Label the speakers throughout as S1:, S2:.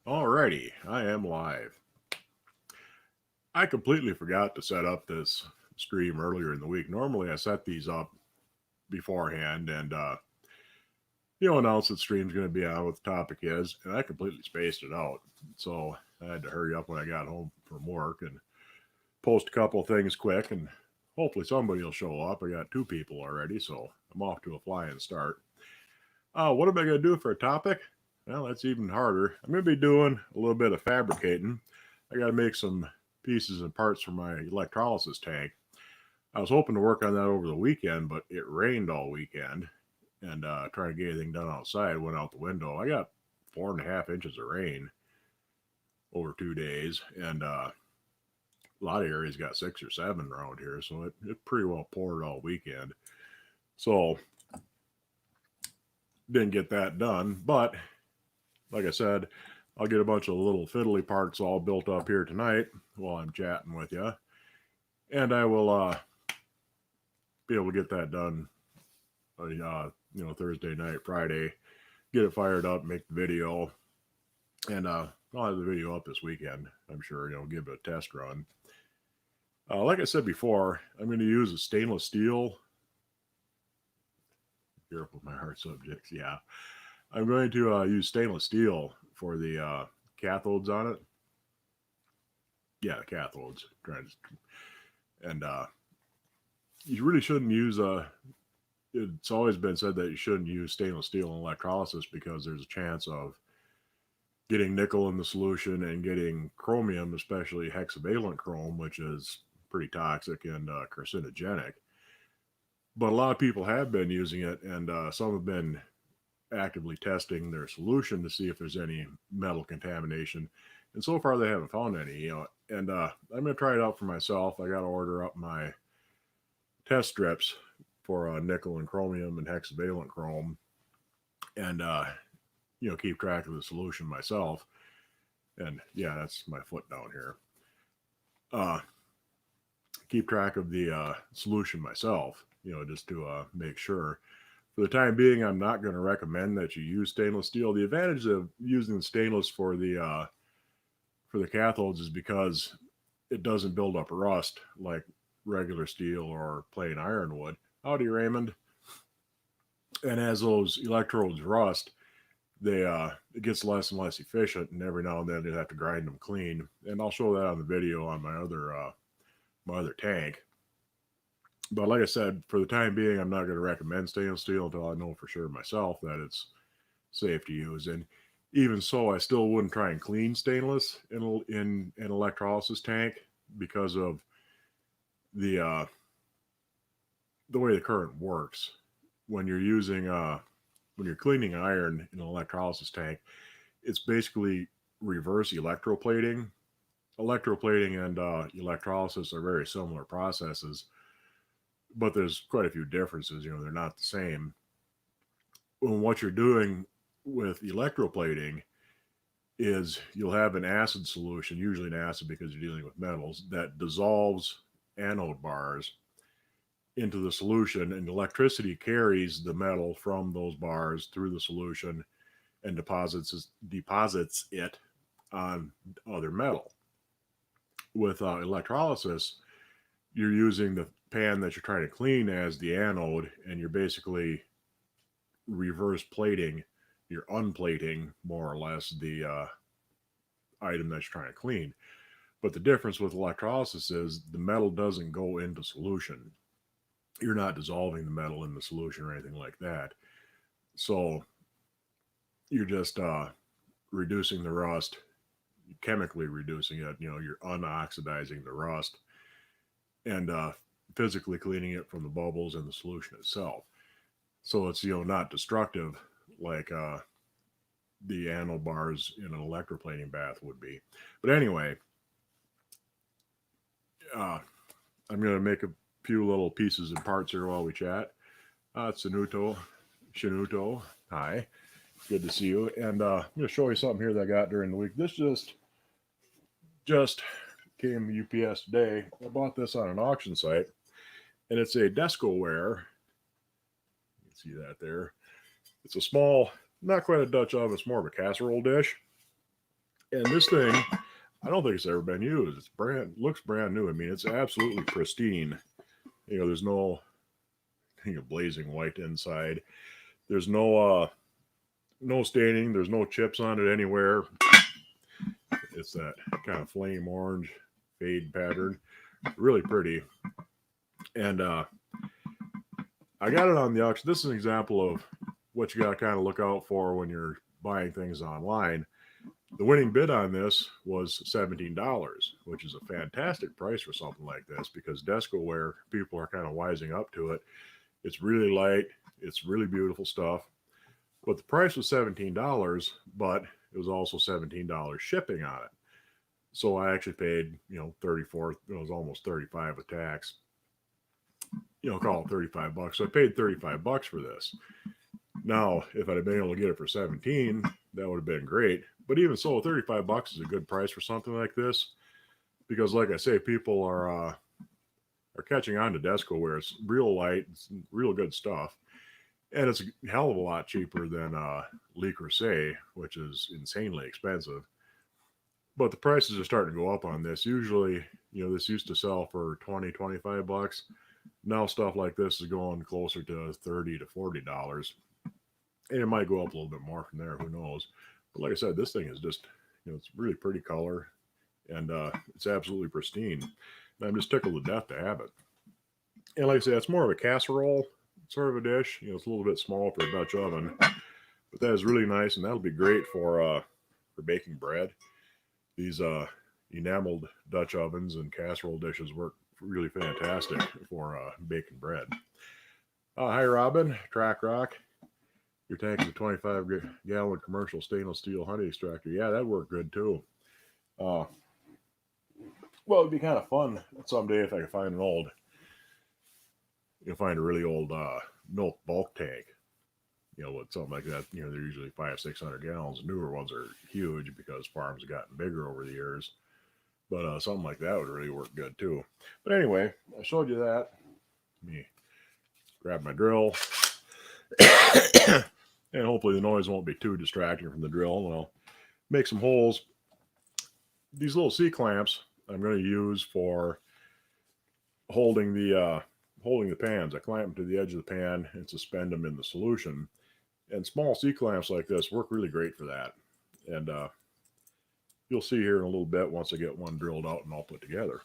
S1: Alrighty, I am live. I completely forgot to set up this stream earlier in the week. Normally, I set these up beforehand and announce that stream's going to be on, what the topic is, and I completely spaced it out. So I had to hurry up when I got home from work and post a couple of things quick, and hopefully somebody will show up. I got two people already, so I'm off to a flying start. What am I going to do for a topic? Well, that's even harder. I'm going to be doing a little bit of fabricating. I got to make some pieces and parts for my electrolysis tank. I was hoping to work on that over the weekend, but it rained all weekend, and trying to get anything done outside went out the window. I got 4.5 inches of rain over 2 days, and a lot of areas got 6 or 7 around here, so it pretty well poured all weekend. So didn't get that done, but like I said, I'll get a bunch of little fiddly parts all built up here tonight while I'm chatting with you, and I will be able to get that done. Thursday night, Friday, get it fired up, make the video, and I'll have the video up this weekend. I'm sure give it a test run. Like I said before, I'm going to use a stainless steel. Careful with my hard subjects. Yeah, I'm going to use stainless steel for the cathodes on it. Yeah, the cathodes. And you really shouldn't use it's always been said that you shouldn't use stainless steel in electrolysis because there's a chance of getting nickel in the solution and getting chromium, especially hexavalent chrome, which is pretty toxic and carcinogenic. But a lot of people have been using it, and some have been actively testing their solution to see if there's any metal contamination. And so far, they haven't found any. And I'm going to try it out for myself. I got to order up my test strips for nickel and chromium and hexavalent chrome, and keep track of the solution myself. And yeah, that's my foot down here. Uh, keep track of the solution myself, just to make sure. For the time being, I'm not going to recommend that you use stainless steel. The advantage of using stainless for the cathodes is because it doesn't build up rust like regular steel or plain iron would. Howdy, Raymond. And as those electrodes rust, they it gets less and less efficient, and every now and then you have to grind them clean. And I'll show that on the video on my other tank. But like I said, for the time being, I'm not going to recommend stainless steel until I know for sure myself that it's safe to use. And even so, I still wouldn't try and clean stainless in an electrolysis tank because of the uh, the way the current works. When you're using when you're cleaning iron in an electrolysis tank, it's basically reverse electroplating. Electroplating and electrolysis are very similar processes, but there's quite a few differences. They're not the same. When what you're doing with electroplating is you'll have an acid solution, usually an acid because you're dealing with metals, that dissolves anode bars into the solution, and electricity carries the metal from those bars through the solution and deposits it on other metal. With electrolysis, you're using the pan that you're trying to clean as the anode, and you're basically reverse plating, you're unplating more or less the item that you're trying to clean. But the difference with electrolysis is the metal doesn't go into solution. You're not dissolving the metal in the solution or anything like that. So you're just reducing the rust, chemically reducing it. You're unoxidizing the rust and physically cleaning it from the bubbles in the solution itself. So it's not destructive like the anode bars in an electroplating bath would be. But anyway, uh, I'm going to make a few little pieces and parts here while we chat. It's Shinuto. Hi, good to see you. And I'm going to show you something here that I got during the week. This just came UPS today. I bought this on an auction site, and it's a Descoware. You can see that there. It's a small, not quite a Dutch oven. It's more of a casserole dish. And this thing, I don't think it's ever been used. It's looks brand new. I mean, it's absolutely pristine. You know, there's no blazing white inside. There's no staining. There's no chips on it anywhere. It's that kind of flame orange fade pattern. Really pretty. And I got it on the auction. This is an example of what you got to kind of look out for when you're buying things online. The winning bid on this was $17, which is a fantastic price for something like this because Descoware, people are kind of wising up to it. It's really light. It's really beautiful stuff. But the price was $17, but it was also $17 shipping on it. So I actually paid, 34, it was almost 35 with tax. Call it 35 bucks. So I paid 35 bucks for this. Now, if I'd have been able to get it for 17, that would have been great. But even so, 35 bucks is a good price for something like this. Because like I say, people are catching on to Descoware. It's real light, it's real good stuff. And it's a hell of a lot cheaper than Le Creuset, which is insanely expensive. But the prices are starting to go up on this. Usually, this used to sell for 20, 25 bucks. Now stuff like this is going closer to $30 to $40. And it might go up a little bit more from there. Who knows? But like I said, this thing is just, it's really pretty color. And it's absolutely pristine. And I'm just tickled to death to have it. And like I said, it's more of a casserole sort of a dish. It's a little bit small for a Dutch oven. But that is really nice. And that'll be great for baking bread. These enameled Dutch ovens and casserole dishes work really fantastic for baking bread. Hi, Robin. Track Rock. Your tank is a 25-gallon commercial stainless steel honey extractor. Yeah, that'd work good too. Well, it'd be kind of fun someday if I could find find a really old milk bulk tank. With something like that. They're usually 500-600 gallons. Newer ones are huge because farms have gotten bigger over the years. But something like that would really work good too. But anyway, I showed you that. Let me grab my drill. And hopefully the noise won't be too distracting from the drill. And I'll make some holes. These little C-clamps I'm going to use for holding the pans. I clamp them to the edge of the pan and suspend them in the solution. And small C-clamps like this work really great for that. And you'll see here in a little bit once I get one drilled out and all put together.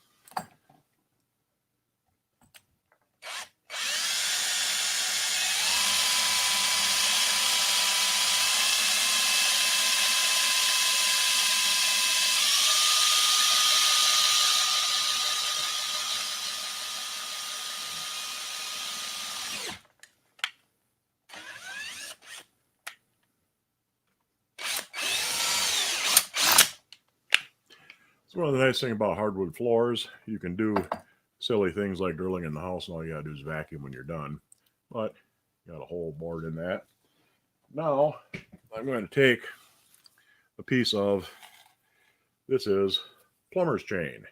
S1: It's one of the nice things about hardwood floors. You can do silly things like drilling in the house, and all you gotta do is vacuum when you're done. But you got a whole board in that. Now I'm going to take a piece of, this is plumber's chain.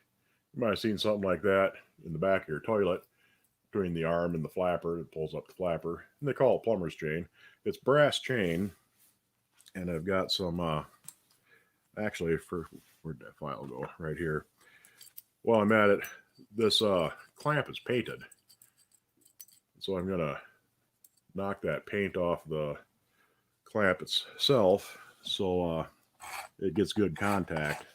S1: You might have seen something like that in the back of your toilet between the arm and the flapper. It pulls up the flapper, and they call it plumber's chain. It's brass chain, and I've got some actually, where'd that file go? Right here. While I'm at it, this clamp is painted. So I'm going to knock that paint off the clamp itself so it gets good contact.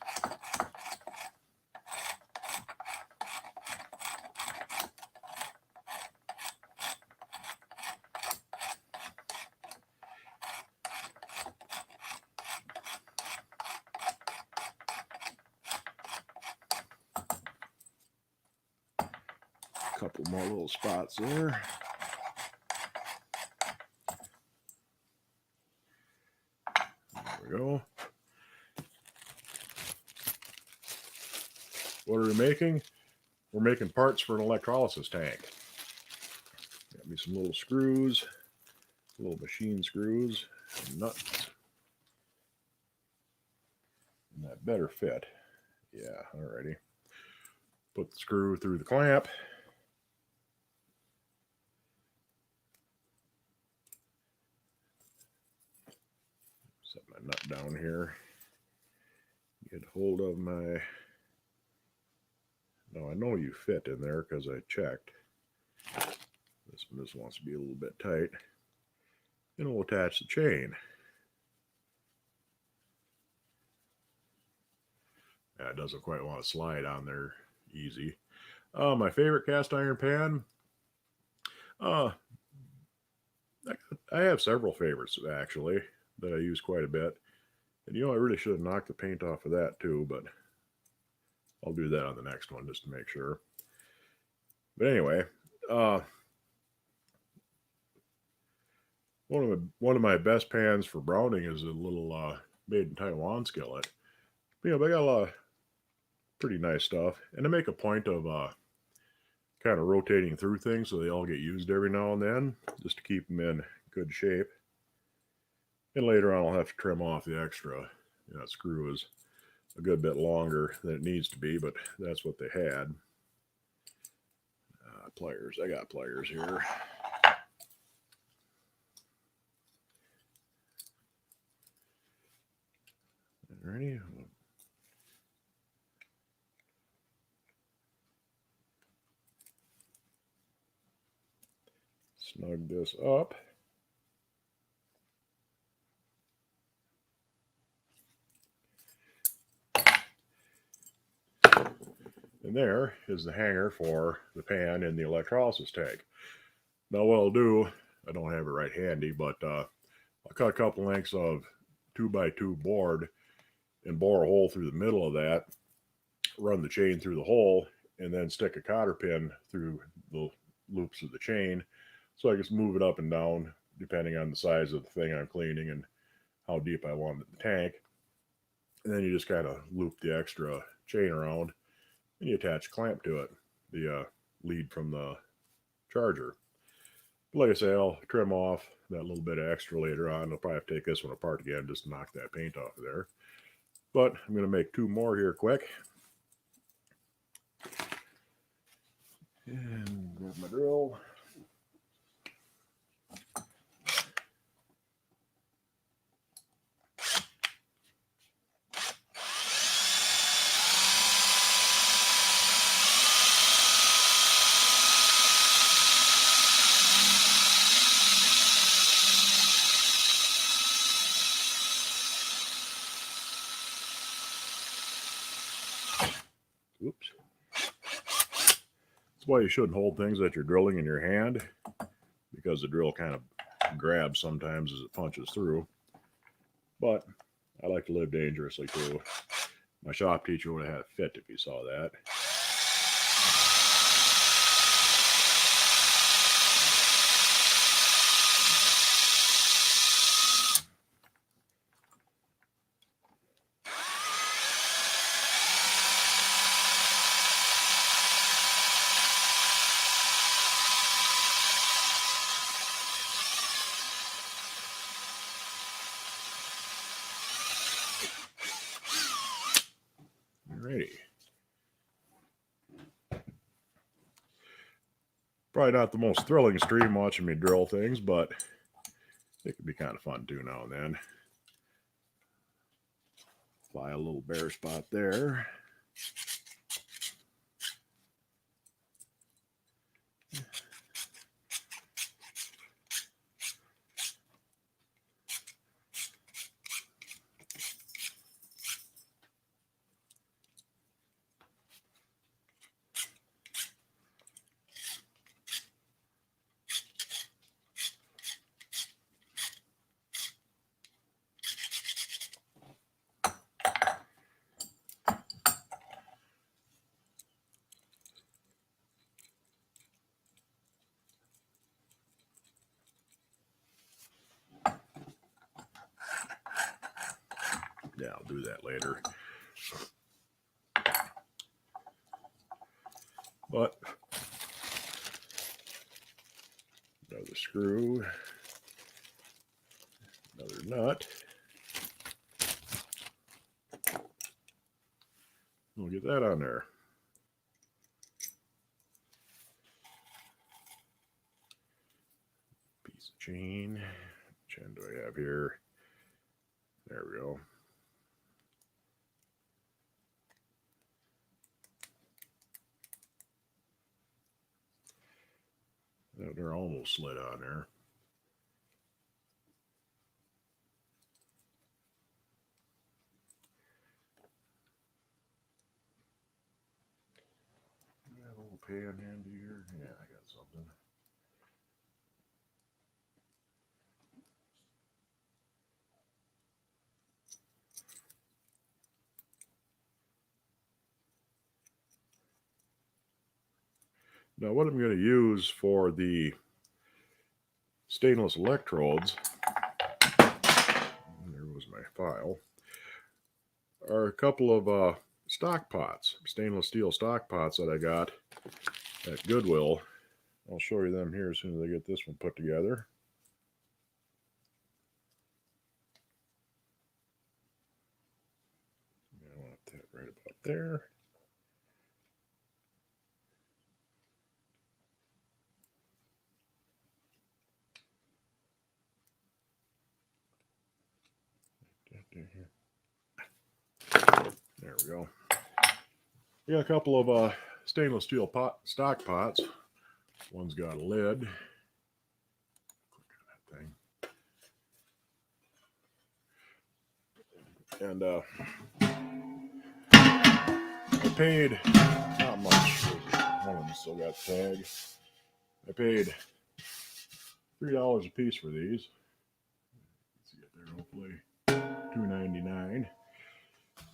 S1: Couple more little spots there. There we go. What are we making? We're making parts for an electrolysis tank. Got me some little screws, little machine screws, and nuts. And that better fit. Yeah, alrighty. Put the screw through the clamp. Set my nut down here. Get hold of my... Now I know you fit in there because I checked. This wants to be a little bit tight. And we'll attach the chain. Yeah, it doesn't quite want to slide on there easy. My favorite cast iron pan. I have several favorites actually that I use quite a bit. And I really should have knocked the paint off of that too, but I'll do that on the next one just to make sure. But anyway, one of my best pans for browning is a little made in Taiwan skillet. They got a lot of pretty nice stuff, and I make a point of kind of rotating through things so they all get used every now and then, just to keep them in good shape. And later on, I'll have to trim off the extra. That screw is a good bit longer than it needs to be, but that's what they had. Pliers. I got pliers here. Ready? Snug this up. And there is the hanger for the pan in the electrolysis tank. Now what I'll do, I don't have it right handy, but I'll cut a couple lengths of 2x2 board and bore a hole through the middle of that, run the chain through the hole, and then stick a cotter pin through the loops of the chain so I can move it up and down depending on the size of the thing I'm cleaning and how deep I want it in the tank. And then you just kind of loop the extra chain around and you attach a clamp to it, the lead from the charger. But like I say, I'll trim off that little bit of extra later on. I'll probably have to take this one apart again just to knock that paint off of there. But I'm going to make two more here quick. And grab my drill. Oops. That's why you shouldn't hold things that you're drilling in your hand, because the drill kind of grabs sometimes as it punches through. But I like to live dangerously too. My shop teacher would have had a fit if he saw that. Alrighty. Probably not the most thrilling stream watching me drill things, but it can be kind of fun too now and then. Apply a little bare spot there. Yeah, I'll do that later. But another screw, another nut. We'll get that on there. Piece of chain. Which end do I have here? There we go. They're almost slid on there. I have a little pan handy here. Yeah, I got something. Now, what I'm going to use for the stainless electrodes, there was my file, are a couple of stock pots, stainless steel stock pots that I got at Goodwill. I'll show you them here as soon as I get this one put together. I want that right about there. There we go. We got a couple of stainless steel stock pots. One's got a lid. Click on that thing. And I paid not much. One of them still got the tag. I paid $3 a piece for these. Let's see it there, hopefully. $2.99.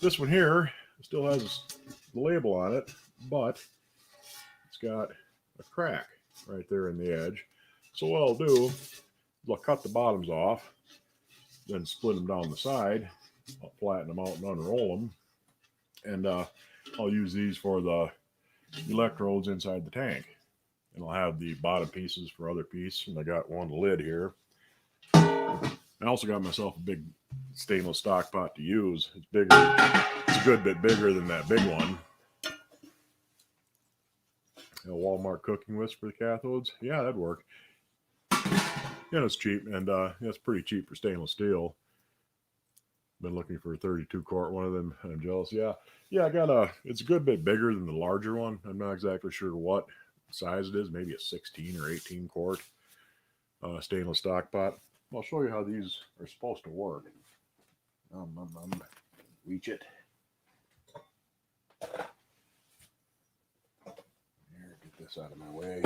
S1: This one here still has the label on it, but it's got a crack right there in the edge. So what I'll do is I'll cut the bottoms off, then split them down the side. I'll flatten them out and unroll them, and I'll use these for the electrodes inside the tank. And I'll have the bottom pieces for other pieces, and I got one lid here. I also got myself a big stainless stock pot to use. It's bigger. It's a good bit bigger than that big one. A Walmart cooking whisk for the cathodes. Yeah, that'd work. Yeah, it's cheap, and it's pretty cheap for stainless steel. Been looking for a 32 quart one of them. I'm jealous. Yeah, I got a. It's a good bit bigger than the larger one. I'm not exactly sure what size it is. Maybe a 16 or 18 quart stainless stock pot. I'll show you how these are supposed to work. Reach it. Here, get this out of my way.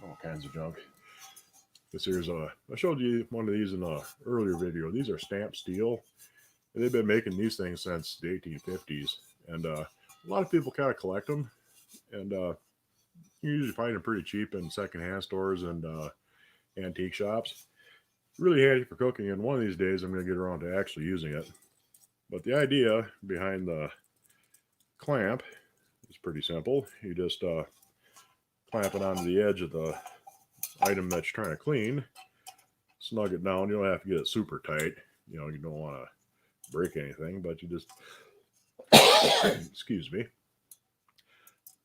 S1: All kinds of junk. This here's I showed you one of these in an earlier video. These are stamped steel. They've been making these things since the 1850s, and a lot of people kind of collect them, and you usually find them pretty cheap in secondhand stores and antique shops. Really handy for cooking, and one of these days I'm going to get around to actually using it. But the idea behind the clamp is pretty simple. You just clamp it onto the edge of the item that you're trying to clean, snug it down. You don't have to get it super tight. You don't want to break anything, but you just excuse me.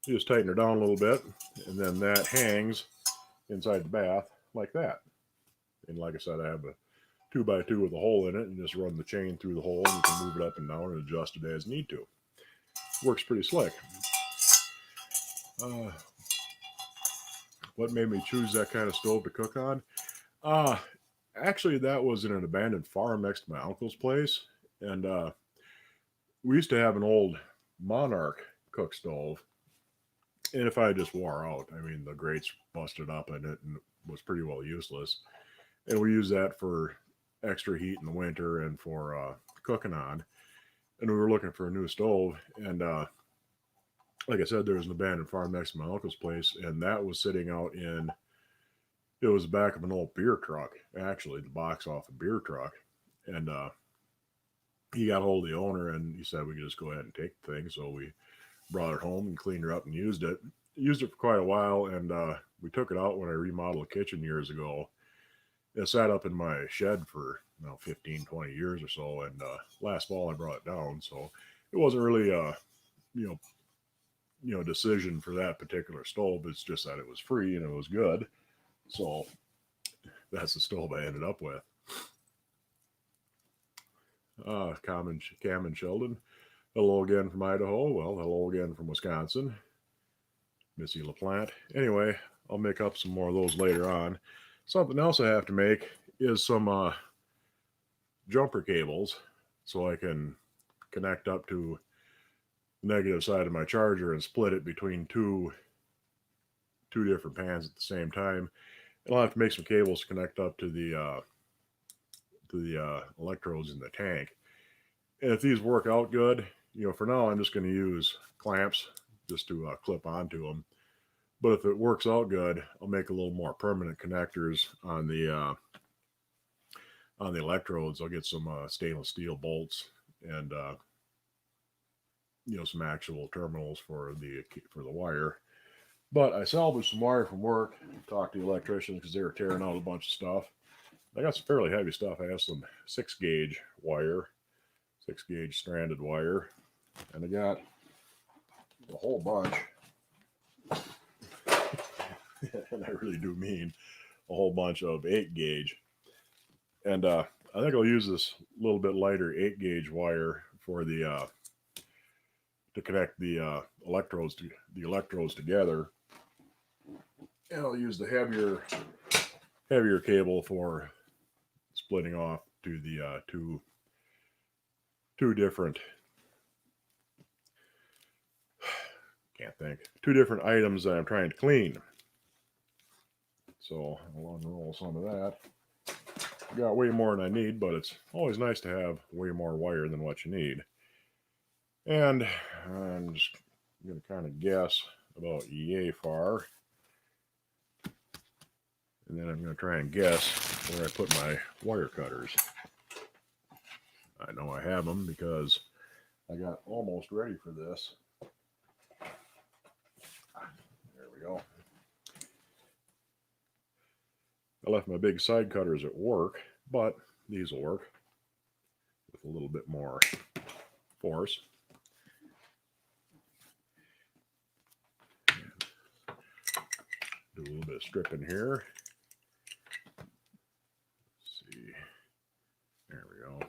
S1: You just tighten her down a little bit, and then that hangs inside the bath like that. And like I said, I have a 2x2 with a hole in it, and just run the chain through the hole, and you can move it up and down and adjust it as need to. Works pretty slick. What made me choose that kind of stove to cook on? Actually, that was in an abandoned farm next to my uncle's place, and we used to have an old Monarch cook stove. And if I just wore out, I mean, the grates busted up in it and was pretty well useless. And we use that for extra heat in the winter and for cooking on. And we were looking for a new stove. And like I said, there was an abandoned farm next to my uncle's place. And that was sitting out in, it was the back of an old beer truck, actually, the box off a beer truck. And he got hold of the owner, and he said we could just go ahead and take the thing. So we brought it home and cleaned her up and used it. Used it for quite a while, and we took it out when I remodeled a kitchen years ago. It sat up in my shed for 15, 20 years or so, and last fall I brought it down. So it wasn't really a decision for that particular stove. It's just that it was free and it was good. So that's the stove I ended up with. Cam and Sheldon. Hello again from Idaho. Well, hello again from Wisconsin. Missy LaPlante. Anyway, I'll make up some more of those later on. Something else I have to make is some jumper cables so I can connect up to the negative side of my charger and split it between two different pans at the same time. And I'll have to make some cables to connect up to the electrodes in the tank. And if these work out good, for now I'm just going to use clamps just to clip onto them. But if it works out good, I'll make a little more permanent connectors on the electrodes. I'll get some stainless steel bolts and some actual terminals for the wire. But I salvaged some wire from work. Talked to the electricians because they were tearing out a bunch of stuff. I got some fairly heavy stuff. I have some 6-gauge wire, 6-gauge stranded wire, and I got a whole bunch. And I really do mean a whole bunch of 8-gauge. And I think I'll use this little bit lighter 8-gauge wire for the to connect the electrodes together. And I'll use the heavier cable for splitting off to the two different items that I'm trying to clean. So I'll unroll some of that. Got way more than I need, but it's always nice to have way more wire than what you need. And I'm just going to kind of guess about yay far. And then I'm going to try and guess where I put my wire cutters. I know I have them because I got almost ready for this. There we go. I left my big side cutters at work, but these will work with a little bit more force. Do a little bit of stripping here. Let's see. There we go.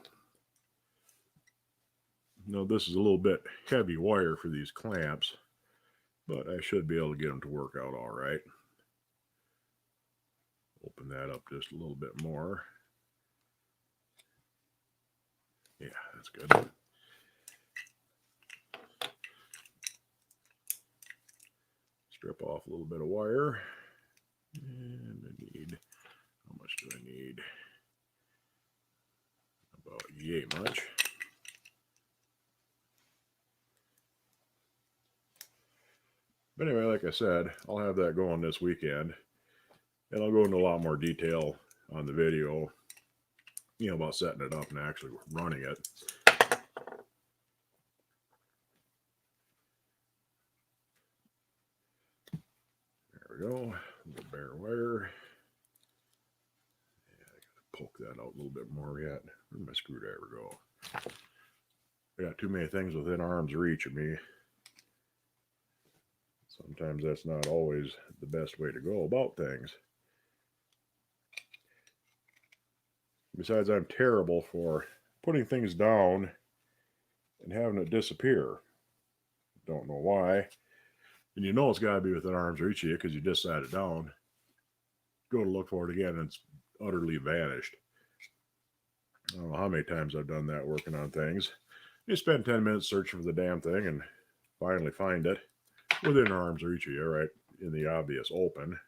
S1: Now this is a little bit heavy wire for these clamps, but I should be able to get them to work out all right. Open that up just a little bit more. Yeah, that's good. Strip off a little bit of wire. And I need, how much do I need? About yay much. But anyway, like I said, I'll have that going this weekend. And I'll go into a lot more detail on the video, about setting it up and actually running it. There we go. A little bare wire. Yeah, I gotta poke that out a little bit more yet. Where'd my screwdriver go? I got too many things within arm's reach of me. Sometimes that's not always the best way to go about things. Besides, I'm terrible for putting things down and having it disappear. Don't know why. And it's got to be within arm's reach of you because you just sat it down. Go to look for it again and it's utterly vanished. I don't know how many times I've done that working on things. You spend 10 minutes searching for the damn thing and finally find it within arm's reach of you, right in the obvious open.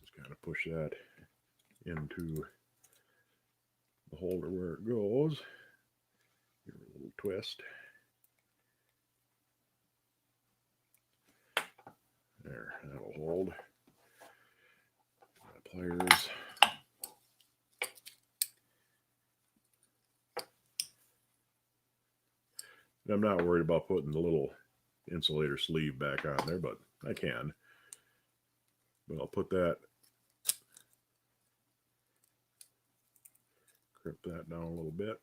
S1: Just kind of push that into the holder where it goes. Give it a little twist. There, that'll hold. My pliers. I'm not worried about putting the little insulator sleeve back on there, but I can. But I'll put that, crimp that down a little bit.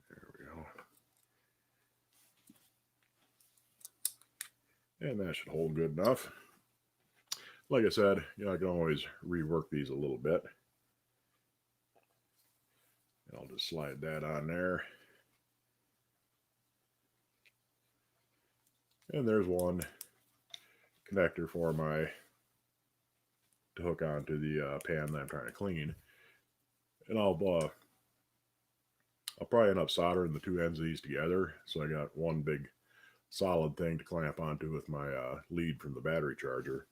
S1: There we go. And that should hold good enough. like I said, I can always rework these a little bit. I'll just slide that on there. And there's one connector for my to hook onto the pan that I'm trying to clean. And I'll probably end up soldering the two ends of these together. So I got one big solid thing to clamp onto with my lead from the battery charger.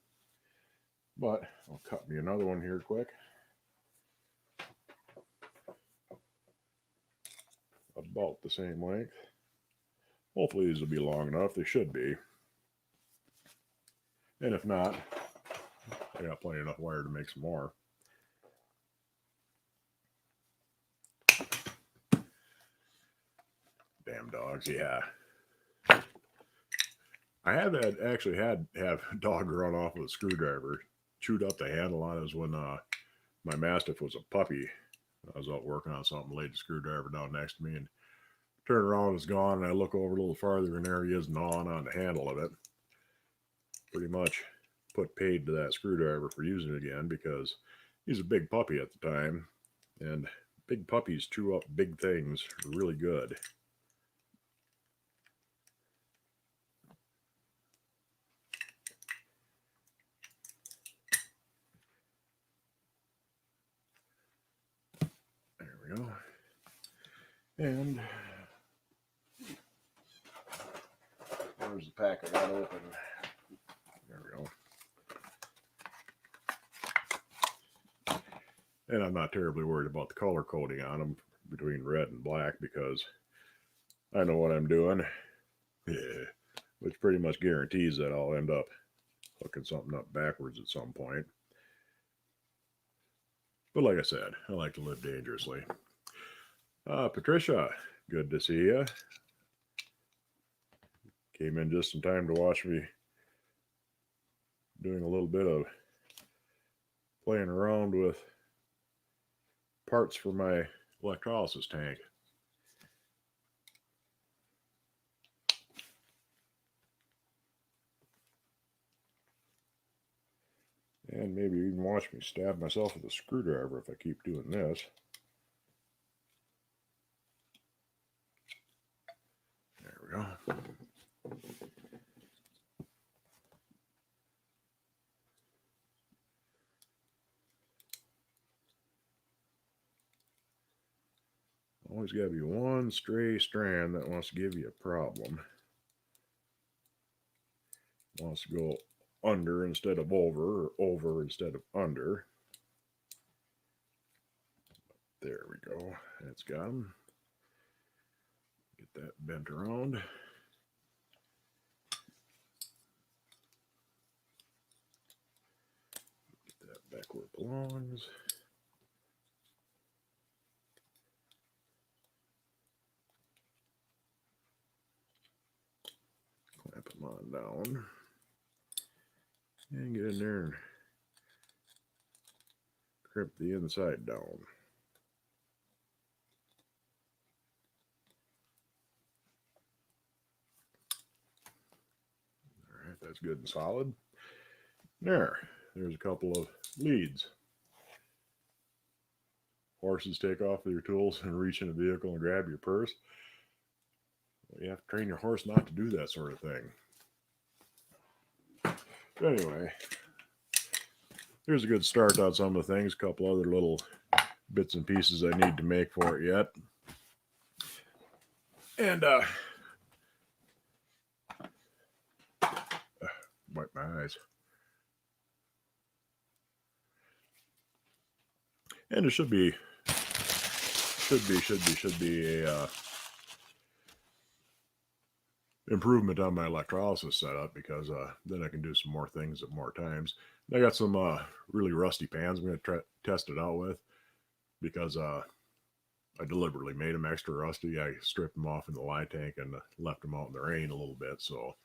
S1: But I'll cut me another one here quick. About the same length. Hopefully these will be long enough. They should be. And if not, I got plenty enough wire to make some more. Damn dogs, yeah. I have actually have a dog run off with a screwdriver. Chewed up the handle on it was when my Mastiff was a puppy. I was out working on something, laid the screwdriver down next to me, and turn around, it's gone, and I look over a little farther, and there he is gnawing on the handle of it. Pretty much put paid to that screwdriver for using it again, because he's a big puppy at the time, and big puppies chew up big things really good. There we go. And there's the pack I got open. There we go. And I'm not terribly worried about the color coding on them between red and black, because I know what I'm doing. Yeah. Which pretty much guarantees that I'll end up hooking something up backwards at some point. But like I said, I like to live dangerously. Patricia, good to see you. Came in just in time to watch me doing a little bit of playing around with parts for my electrolysis tank. And maybe even watch me stab myself with a screwdriver if I keep doing this. There we go. Always got to be one stray strand that wants to give you a problem. Wants to go under instead of over, or over instead of under. There we go. That's got them. Get that bent around. Get that back where it belongs. Clamp them on down. And get in there and crimp the inside down. Alright, that's good and solid. There's a couple of leads. Horses take off with your tools and reach in a vehicle and grab your purse. Well, you have to train your horse not to do that sort of thing. But anyway, here's a good start on some of the things. A couple other little bits and pieces I need to make for it yet. And wipe my eyes. And it should be a improvement on my electrolysis setup, because then I can do some more things at more times. And I got some really rusty pans I'm going to try test it out with, because I deliberately made them extra rusty. I stripped them off in the lye tank and left them out in the rain a little bit, so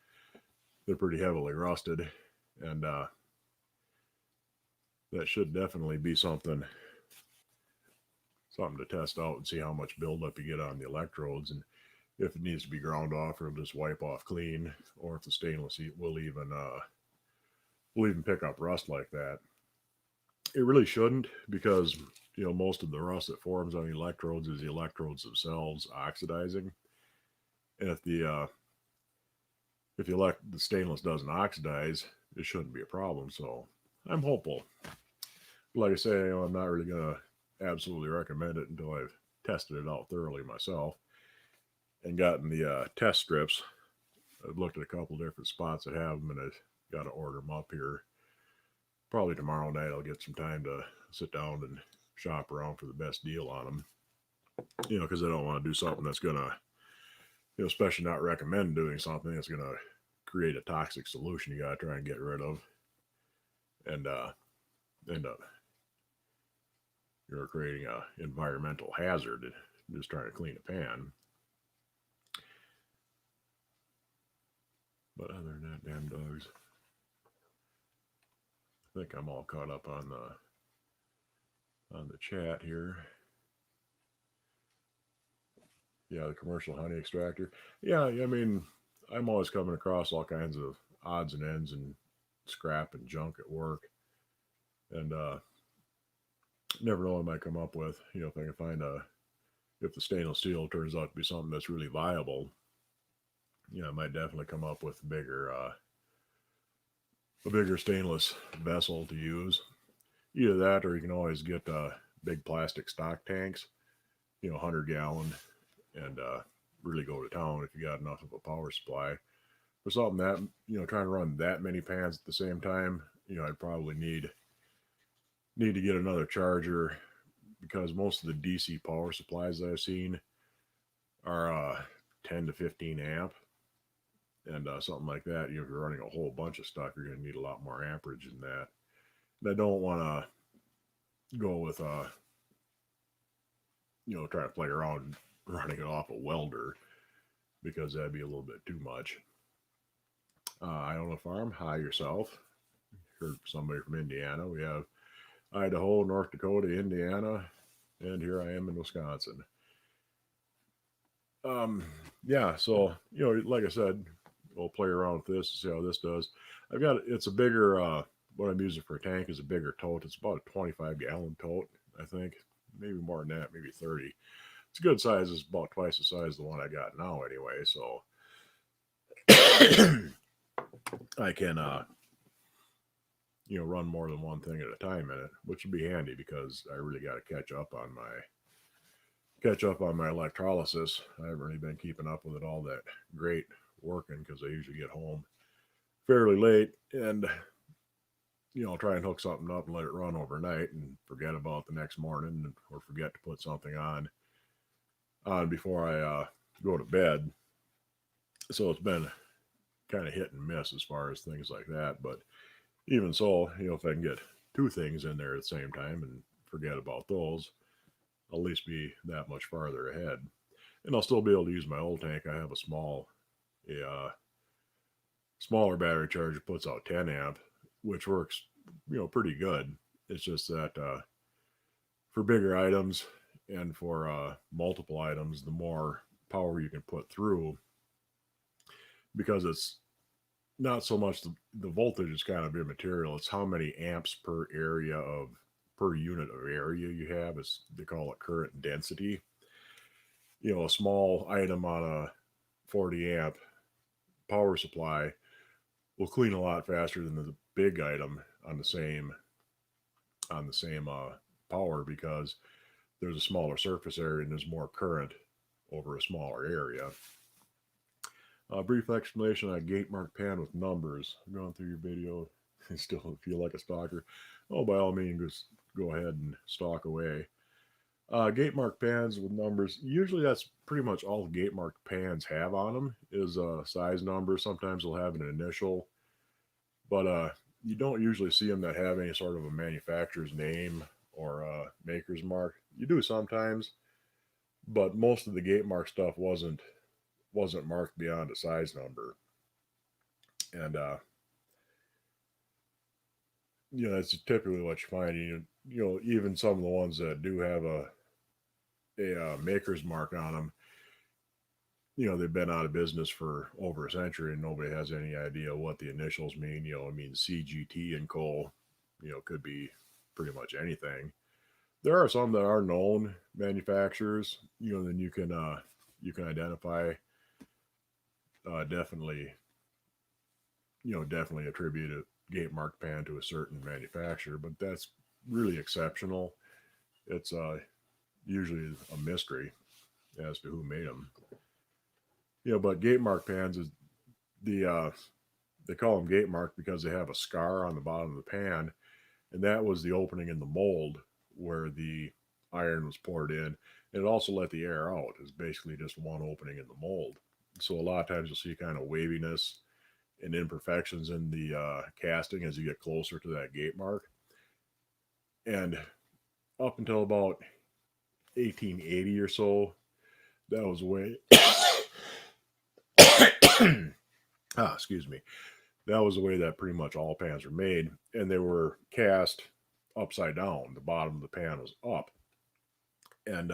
S1: they're pretty heavily rusted, and that should definitely be something to test out and see how much buildup you get on the electrodes, and if it needs to be ground off or just wipe off clean, or if the stainless will even will even pick up rust like that. It really shouldn't, because most of the rust that forms on the electrodes is the electrodes themselves oxidizing. And if the stainless doesn't oxidize, it shouldn't be a problem. So I'm hopeful. Like I say, I'm not really gonna absolutely recommend it until I've tested it out thoroughly myself and gotten the test strips. I've looked at a couple different spots that have them, and I've got to order them up here. Probably tomorrow night I'll get some time to sit down and shop around for the best deal on them. Because I don't want to do something that's gonna, especially not recommend doing something that's gonna create a toxic solution you gotta try and get rid of, and end up creating a environmental hazard just trying to clean a pan. But other than that, damn dogs. I think I'm all caught up on the chat here. Yeah, the commercial honey extractor. Yeah, I mean, I'm always coming across all kinds of odds and ends and scrap and junk at work, and never know what I might come up with. If I can find if the stainless steel turns out to be something that's really viable, I might definitely come up with a bigger stainless vessel to use. Either that, or you can always get big plastic stock tanks, 100-gallon, and really go to town if you got enough of a power supply. For something that, trying to run that many pans at the same time, I'd probably need to get another charger, because most of the DC power supplies that I've seen are 10 to 15 amp, and something like that. If you're running a whole bunch of stuff, you're going to need a lot more amperage than that. And I don't want to go with try to play around running it off a welder, because that'd be a little bit too much. Iona Farm, hi yourself. Heard somebody from Indiana. We have Idaho, North Dakota, Indiana, and here I am in Wisconsin. Yeah, so like I said, we'll play around with this and see how this does. It's a bigger what I'm using for a tank is a bigger tote. It's about a 25-gallon tote, I think. Maybe more than that, maybe 30. It's a good size. It's about twice the size of the one I got now anyway, so I can run more than one thing at a time in it, which would be handy, because I really got to catch up on my electrolysis. I haven't really been keeping up with it all that great working, because I usually get home fairly late, and I'll try and hook something up and let it run overnight and forget about the next morning, or forget to put something on before I go to bed. So it's been kind of hit and miss as far as things like that. But even so, if I can get two things in there at the same time and forget about those, I'll at least be that much farther ahead. And I'll still be able to use my old tank. I have a smaller battery charger, puts out 10 amp, which works, pretty good. It's just that for bigger items and for multiple items, the more power you can put through, because it's not so much the voltage is kind of immaterial. It's how many amps per unit of area you have. They call it current density. A small item on a 40 amp power supply will clean a lot faster than the big item on the same power, because there's a smaller surface area and there's more current over a smaller area. Brief explanation on a gate mark pan with numbers. I'm going through your video. I still feel like a stalker. Oh, by all means, just go ahead and stalk away. Gate mark pans with numbers. Usually that's pretty much all gate mark pans have on them is a size number. Sometimes they'll have an initial, but you don't usually see them that have any sort of a manufacturer's name or a maker's mark. You do sometimes, but most of the gate mark stuff wasn't marked beyond a size number. And that's typically what you find. Even some of the ones that do have a maker's mark on them, they've been out of business for over a century and nobody has any idea what the initials mean. I mean, CGT and Co. Could be pretty much anything. There are some that are known manufacturers. Then you can identify, definitely, definitely attribute a gate mark pan to a certain manufacturer, but that's really exceptional. It's usually a mystery as to who made them. But gate mark pans is the they call them gate mark because they have a scar on the bottom of the pan, and that was the opening in the mold where the iron was poured in. And it also let the air out. It's basically just one opening in the mold. So a lot of times you'll see kind of waviness and imperfections in the casting as you get closer to that gate mark. And up until about 1880 or so, that was the way. Excuse me. That was the way that pretty much all pans were made, and they were cast upside down. The bottom of the pan was up, and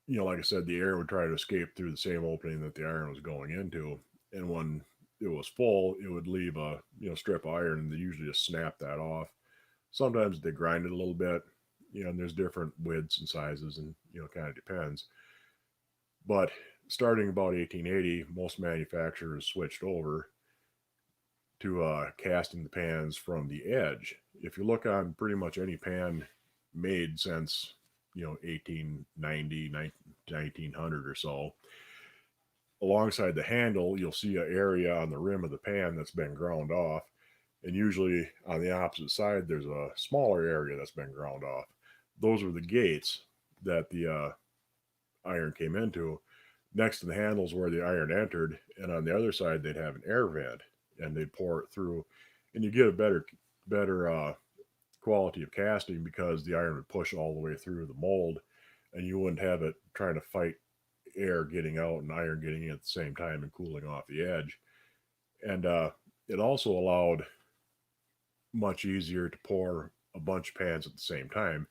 S1: like I said, the air would try to escape through the same opening that the iron was going into, and when it was full, it would leave a strip of iron, and they usually just snap that off. Sometimes they grind it a little bit, and there's different widths and sizes, and kind of depends. But starting about 1880, most manufacturers switched over to casting the pans from the edge. If you look on pretty much any pan made since 1890, 1900 or so, alongside the handle, you'll see an area on the rim of the pan that's been ground off. And usually on the opposite side, there's a smaller area that's been ground off. Those were the gates that the iron came into. Next to the handles where the iron entered, and on the other side, they'd have an air vent, and they'd pour it through, and you get a better quality of casting because the iron would push all the way through the mold, and you wouldn't have it trying to fight air getting out and iron getting in at the same time and cooling off the edge. And it also allowed much easier to pour a bunch of pans at the same time.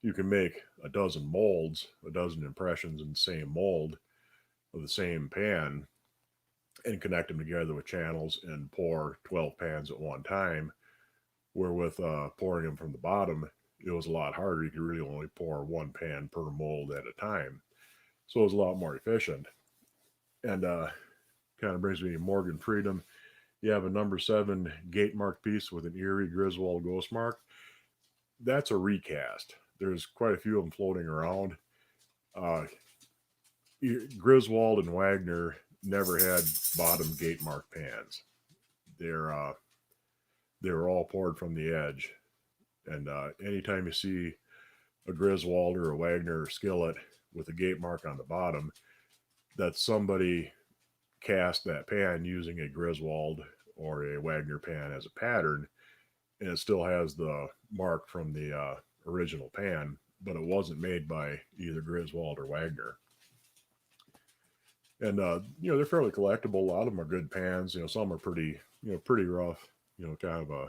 S1: You can make a dozen molds, a dozen impressions in the same mold of the same pan, and connect them together with channels and pour 12 pans at one time. Where with pouring them from the bottom, it was a lot harder. You could really only pour one pan per mold at a time. So it was a lot more efficient. And kind of brings me to Morgan Freedom. You have a number 7 gate mark piece with an Erie Griswold ghost mark. That's a recast. There's quite a few of them floating around. Uh, Griswold and Wagner never had bottom gate mark pans. They're they were all poured from the edge. And anytime you see a Griswold or a Wagner skillet with a gate mark on the bottom, that somebody cast that pan using a Griswold or a Wagner pan as a pattern, and it still has the mark from the original pan, but it wasn't made by either Griswold or Wagner. And they're fairly collectible. A lot of them are good pans. Some are pretty rough. Kind of a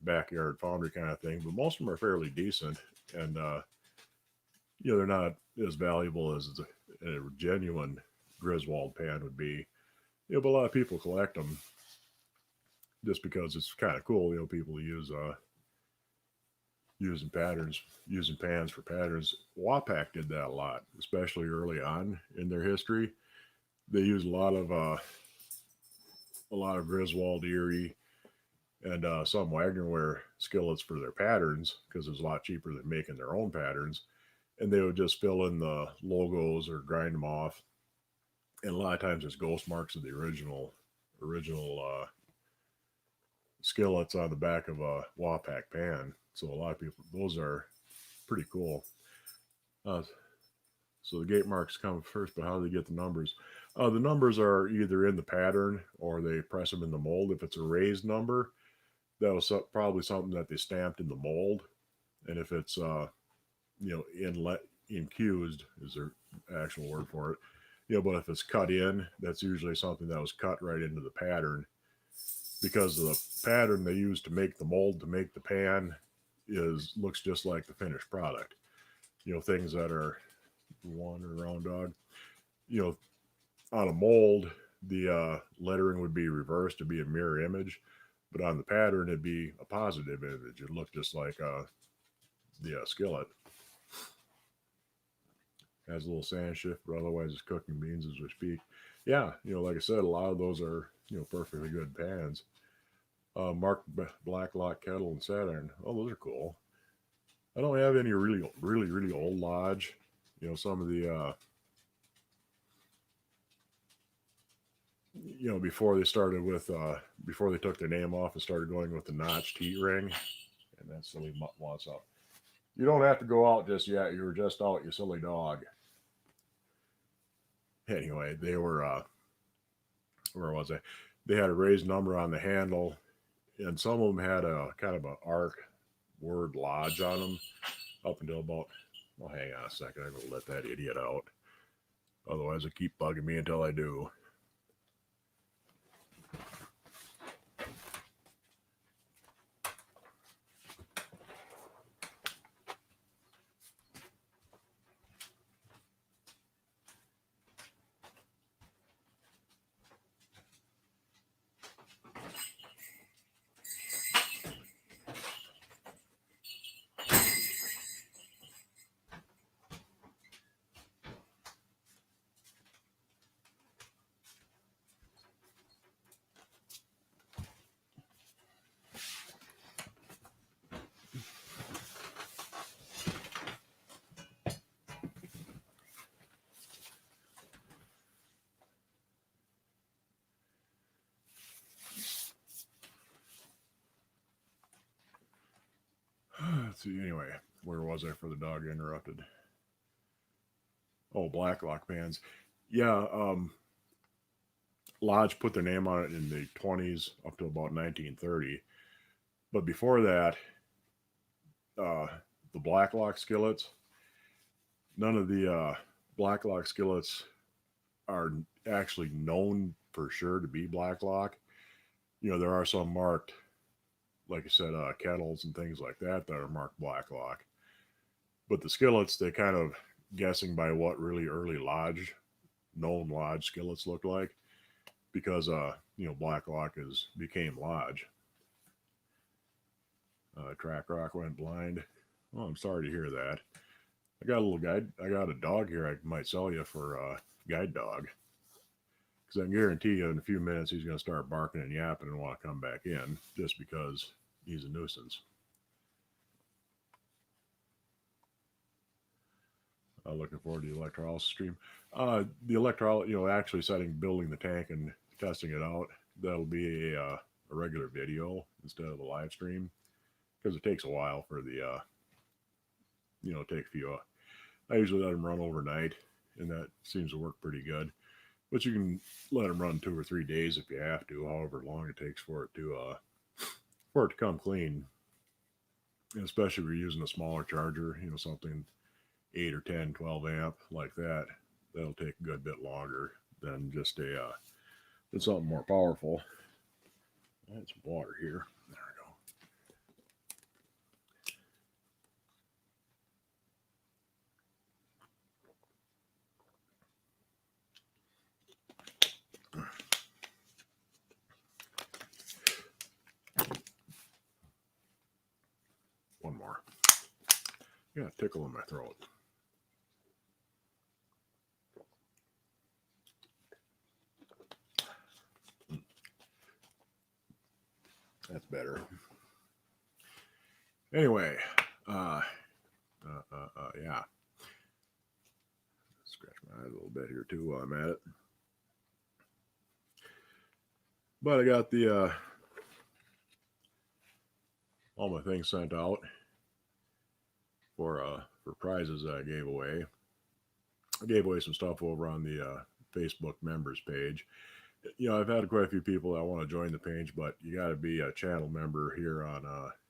S1: backyard foundry kind of thing, but most of them are fairly decent. And they're not as valuable as a genuine Griswold pan would be. But a lot of people collect them just because it's kind of cool. People use using pans for patterns. Wapak did that a lot, especially early on in their history. They used a lot of Griswold, Erie, and some Wagnerware skillets for their patterns because it was a lot cheaper than making their own patterns. And they would just fill in the logos or grind them off. And a lot of times there's ghost marks of the original skillets on the back of a Wapak pan. So a lot of people, those are pretty cool. Uh, so the gate marks come first, but how do they get the numbers? The numbers are either in the pattern or they press them in the mold. If it's a raised number, that was probably something that they stamped in the mold. And if it's infused is their actual word for it. But if it's cut in, that's usually something that was cut right into the pattern because the pattern they use to make the mold to make the pan looks just like the finished product. Things that are one or round dog. You know, on a mold, the lettering would be reversed to be a mirror image, but on the pattern it'd be a positive image. It'd look just like the skillet. Has a little sand shift, but otherwise it's cooking beans as we speak. Yeah, like I said, a lot of those are perfectly good pans. Mark Blacklock kettle and Saturn. Oh, those are cool. I don't have any really old Lodge. Some of the before they started with before they took their name off and started going with the notched heat ring, and that silly mutt wants up. You don't have to go out just yet. You were just out, you silly dog. Anyway, they were where was I? They had a raised number on the handle, and some of them had a kind of a arc word Lodge on them up until about. Well, hang on a second. I'm gonna let that idiot out. Otherwise, it keep bugging me until I do. Let's see. Anyway, where was I for the dog interrupted? Oh, Blacklock pans. Yeah, Lodge put their name on it in the 20s up to about 1930. But before that, the Blacklock skillets, none of the Blacklock skillets are actually known for sure to be Blacklock. There are some marked, like I said, kettles and things like that are marked Blacklock. But the skillets, they kind of guessing by what really early known Lodge skillets look like, because Blacklock became Lodge. Track Rock went blind. Oh, I'm sorry to hear that. I got a little guide. I got a dog here I might sell you for a guide dog. Because I can guarantee you in a few minutes he's going to start barking and yapping and want to come back in just because he's a nuisance. Looking forward to the electrolysis stream. The electrolysis, actually building the tank and testing it out. That'll be a regular video instead of a live stream, because it takes a while for the take a few. I usually let them run overnight, and that seems to work pretty good. But you can let them run 2 or 3 days if you have to, however long it takes for it to come clean. And especially if you're using a smaller charger, something 8 or 10, 12 amp like that, that'll take a good bit longer than just than something more powerful. I had some water here. There we go. One more. Yeah, tickle in my throat. That's better. Anyway, yeah. Scratch my eyes a little bit here too while I'm at it. But I got the all my things sent out for prizes that I gave away. I gave away some stuff over on the Facebook members page. I've had quite a few people that want to join the page, but you got to be a channel member here on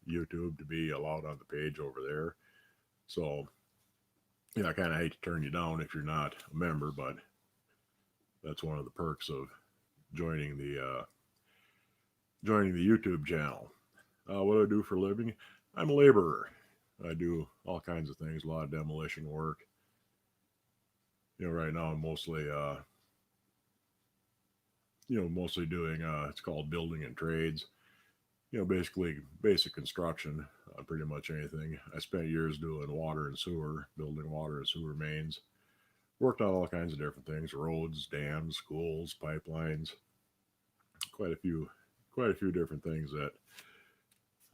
S1: YouTube to be allowed on the page over there. So, I kind of hate to turn you down if you're not a member, but that's one of the perks of joining the YouTube channel. What do I do for a living? I'm a laborer. I do all kinds of things, a lot of demolition work. Right now I'm mostly, mostly doing, it's called building and trades. Basically basic construction on pretty much anything. I spent years doing water and sewer, building water and sewer mains. Worked on all kinds of different things: roads, dams, schools, pipelines, quite a few, quite a few different things that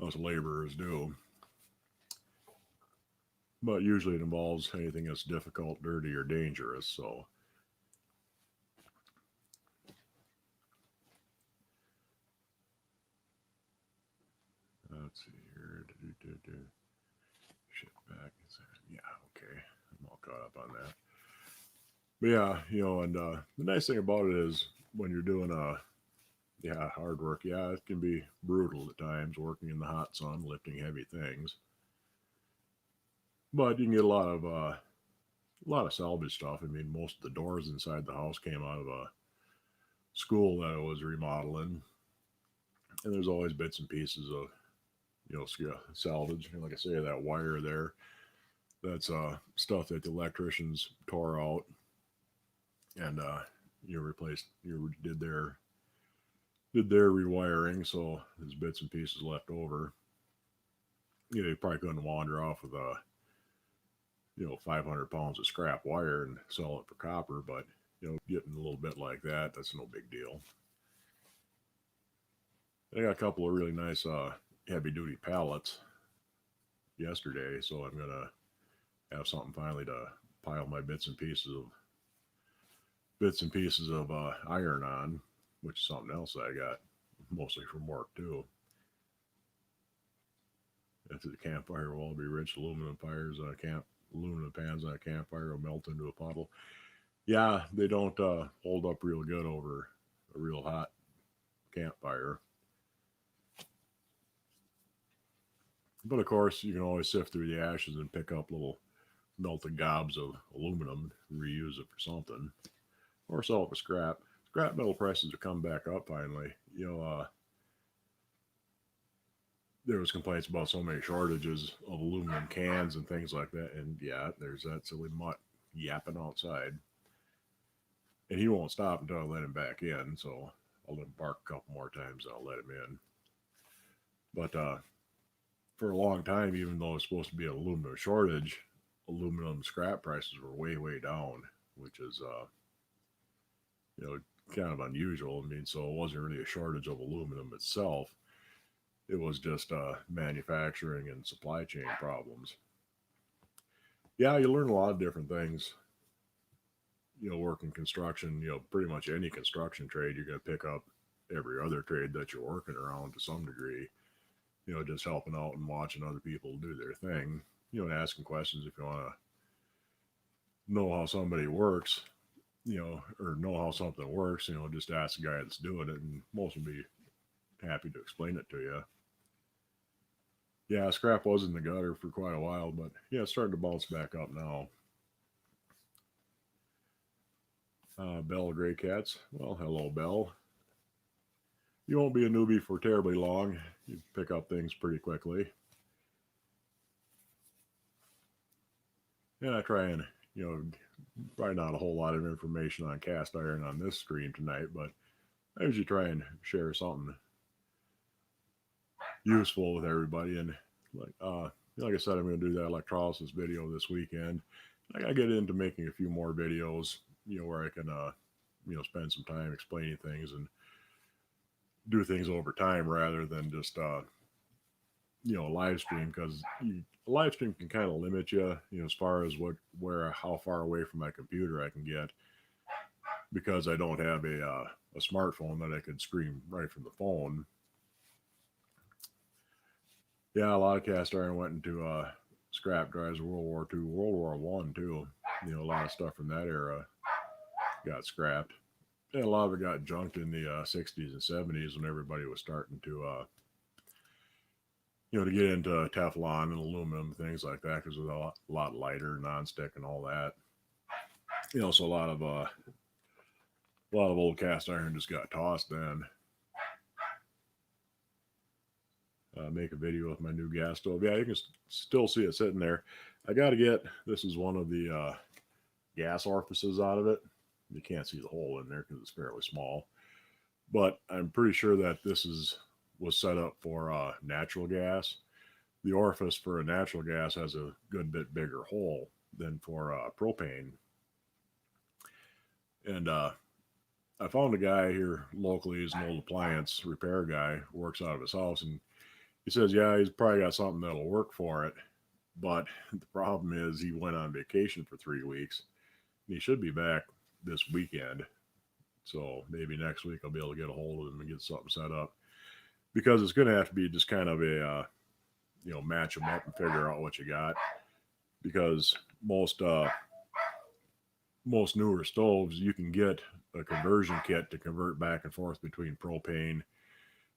S1: us laborers do. But usually it involves anything that's difficult, dirty, or dangerous. So let's see here. Ship back. Yeah, okay. I'm all caught up on that. But yeah, and the nice thing about it is when you're doing hard work. Yeah, it can be brutal at times working in the hot sun, lifting heavy things. But you can get a lot of salvage stuff. I mean, most of the doors inside the house came out of a school that I was remodeling, and there's always bits and pieces of salvage. Like I say, that wire there, that's stuff that the electricians tore out and replaced. Did their rewiring, so there's bits and pieces left over. You probably couldn't wander off with 500 pounds of scrap wire and sell it for copper, but getting a little bit like that, that's no big deal. I got a couple of really nice heavy duty pallets yesterday, so I'm gonna have something finally to pile my bits and pieces of iron on, which is something else I got mostly from work too. After the campfire will all be rich. Aluminum pans on a campfire will melt into a puddle. Yeah, they don't hold up real good over a real hot campfire. But of course, you can always sift through the ashes and pick up little melted gobs of aluminum, reuse it for something, or sell it for scrap. Scrap metal prices have come back up finally. There was complaints about so many shortages of aluminum cans and things like that, and yeah, there's that silly mutt yapping outside, and he won't stop until I let him back in. So I'll let him bark a couple more times, and I'll let him in. But for a long time, even though it's supposed to be an aluminum shortage, aluminum scrap prices were way, way down, which is, you know, kind of unusual. I mean, so it wasn't really a shortage of aluminum itself. It was just manufacturing and supply chain problems. Yeah, you learn a lot of different things. Working construction, pretty much any construction trade, you're going to pick up every other trade that you're working around to some degree. Just helping out and watching other people do their thing. And asking questions if you want to know how somebody works, or know how something works. Just ask the guy that's doing it, and most will be happy to explain it to you. Yeah, scrap was in the gutter for quite a while, but yeah, it's starting to bounce back up now. Bell Gray Cats. Well, hello, Bell. You won't be a newbie for terribly long. You pick up things pretty quickly. And I try and, probably not a whole lot of information on cast iron on this stream tonight, but I usually try and share something useful with everybody. And like I said, I'm going to do that electrolysis video this weekend. I got to get into making a few more videos, where I can, spend some time explaining things and do things over time rather than just, a live stream, because a live stream can kind of limit you, as far as how far away from my computer I can get, because I don't have a smartphone that I could stream right from the phone. Yeah, a lot of cast iron went into scrap drives of World War II, World War One too. A lot of stuff from that era got scrapped. And a lot of it got junked in the 60s and 70s when everybody was starting to get into Teflon and aluminum, things like that, because it was a lot lighter, nonstick, and all that. So a lot of old cast iron just got tossed then. Make a video with my new gas stove. Yeah, you can still see it sitting there. I got to get, this is one of the gas orifices out of it. You can't see the hole in there because it's fairly small. But I'm pretty sure that was set up for natural gas. The orifice for a natural gas has a good bit bigger hole than for propane. And I found a guy here locally. He's an old appliance repair guy, works out of his house, and he says, yeah, he's probably got something that'll work for it. But the problem is he went on vacation for 3 weeks. He should be back this weekend. So maybe next week I'll be able to get a hold of him and get something set up. Because it's going to have to be just kind of a, match them up and figure out what you got. Because most newer stoves, you can get a conversion kit to convert back and forth between propane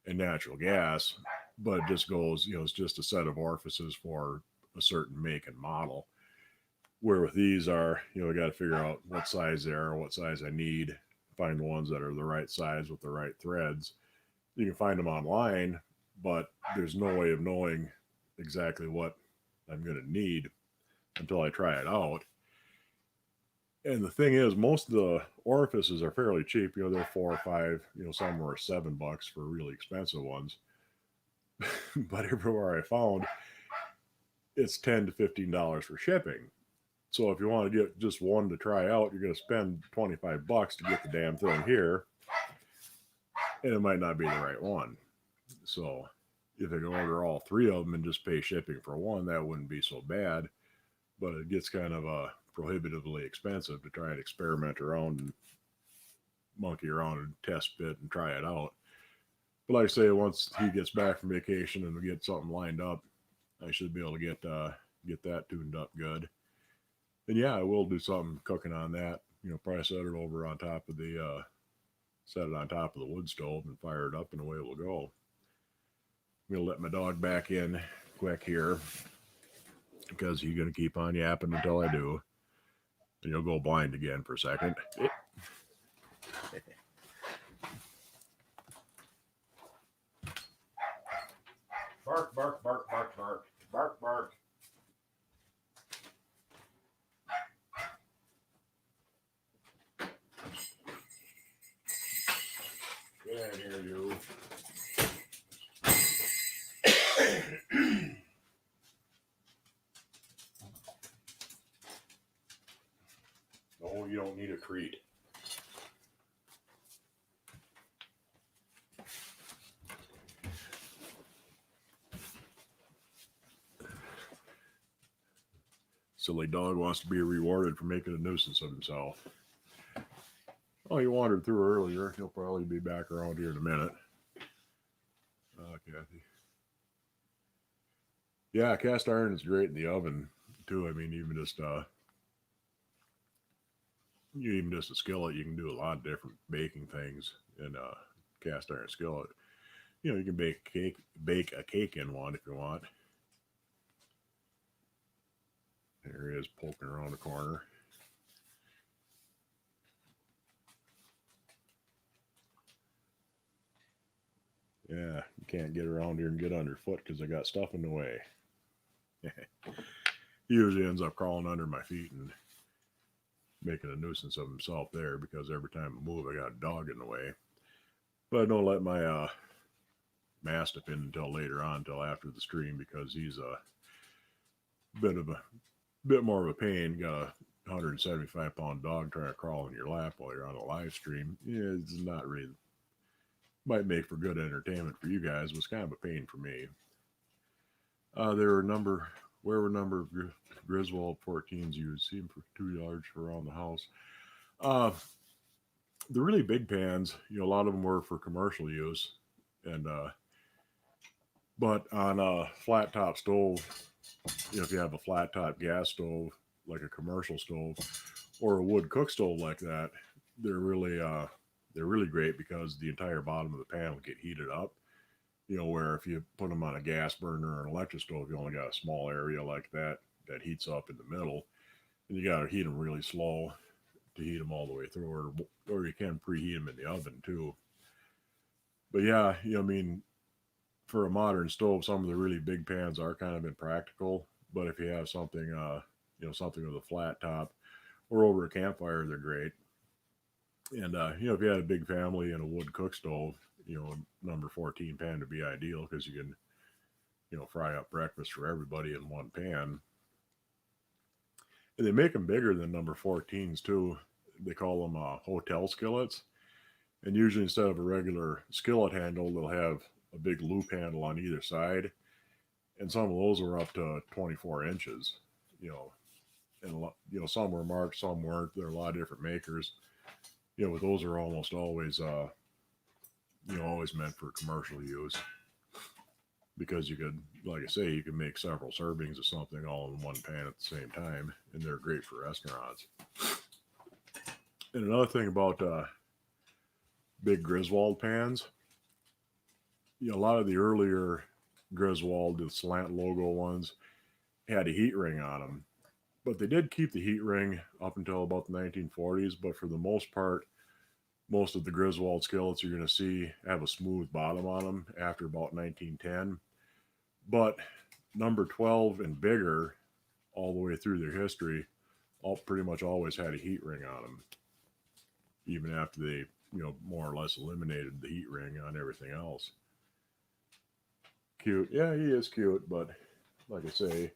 S1: and natural gas, but it just goes, it's just a set of orifices for a certain make and model. Where with these are, I got to figure out what size they are, what size I need, find the ones that are the right size with the right threads. You can find them online, but there's no way of knowing exactly what I'm going to need until I try it out. And the thing is, most of the orifices are fairly cheap. They're 4 or 5. Some are $7 for really expensive ones. But everywhere I found, it's $10 to $15 for shipping. So if you want to get just one to try out, you're going to spend $25 to get the damn thing here, and it might not be the right one. So if I can order all 3 of them and just pay shipping for one, that wouldn't be so bad. But it gets kind of prohibitively expensive to try and experiment around and monkey around and test fit and try it out. But like I say, once he gets back from vacation and we get something lined up, I should be able to get that tuned up good. And yeah, I will do something cooking on that. Probably set it over on top of the wood stove and fire it up, and away we'll go. I'm gonna let my dog back in quick here because he's gonna keep on yapping until I do. And you'll go blind again for a second. Bark, bark, bark, bark, bark, bark, bark. Get in here, you. No, you don't need a treat. Silly dog wants to be rewarded for making a nuisance of himself. Oh, he wandered through earlier. He'll probably be back around here in a minute. Kathy. Yeah, cast iron is great in the oven too. I mean, even just a skillet, you can do a lot of different baking things in a cast iron skillet. You can bake a cake in one if you want. There he is poking around the corner. Yeah, you can't get around here and get underfoot because I got stuff in the way. He usually ends up crawling under my feet and making a nuisance of himself there because every time I move, I got a dog in the way. But I don't let my Mastiff in until later on, until after the stream, because he's a bit more of a pain. Got a 175-pound dog trying to crawl in your lap while you're on a live stream. Yeah, it's not really. Might make for good entertainment for you guys, but it's kind of a pain for me. There were a number of Griswold 14s used. See them for $2 for around the house. The really big pans, a lot of them were for commercial use, and but on a flat top stove, if you have a flat top gas stove like a commercial stove or a wood cook stove like that, they're really great because the entire bottom of the pan will get heated up. Where if you put them on a gas burner or an electric stove, you only got a small area like that heats up in the middle, and you got to heat them really slow to heat them all the way through, or you can preheat them in the oven too. But yeah, I mean, for a modern stove, some of the really big pans are kind of impractical. But if you have something, something with a flat top or over a campfire, they're great. And if you had a big family and a wood cook stove, number 14 pan would be ideal because you can fry up breakfast for everybody in one pan. And they make them bigger than number 14s too. They call them hotel skillets. And usually instead of a regular skillet handle, they'll have a big loop handle on either side. And some of those are up to 24 inches. You know, and some were marked, some weren't. There are a lot of different makers. But those are almost always always meant for commercial use, because you could, like I say, you can make several servings of something all in one pan at the same time, and they're great for restaurants. And another thing about big Griswold pans, a lot of the earlier Griswold, the slant logo ones, had a heat ring on them. But they did keep the heat ring up until about the 1940s, but for the most part, most of the Griswold skillets you're going to see have a smooth bottom on them after about 1910. But number 12 and bigger, all the way through their history, all pretty much always had a heat ring on them, even after they, more or less eliminated the heat ring on everything else. Cute. Yeah, he is cute, but like I say,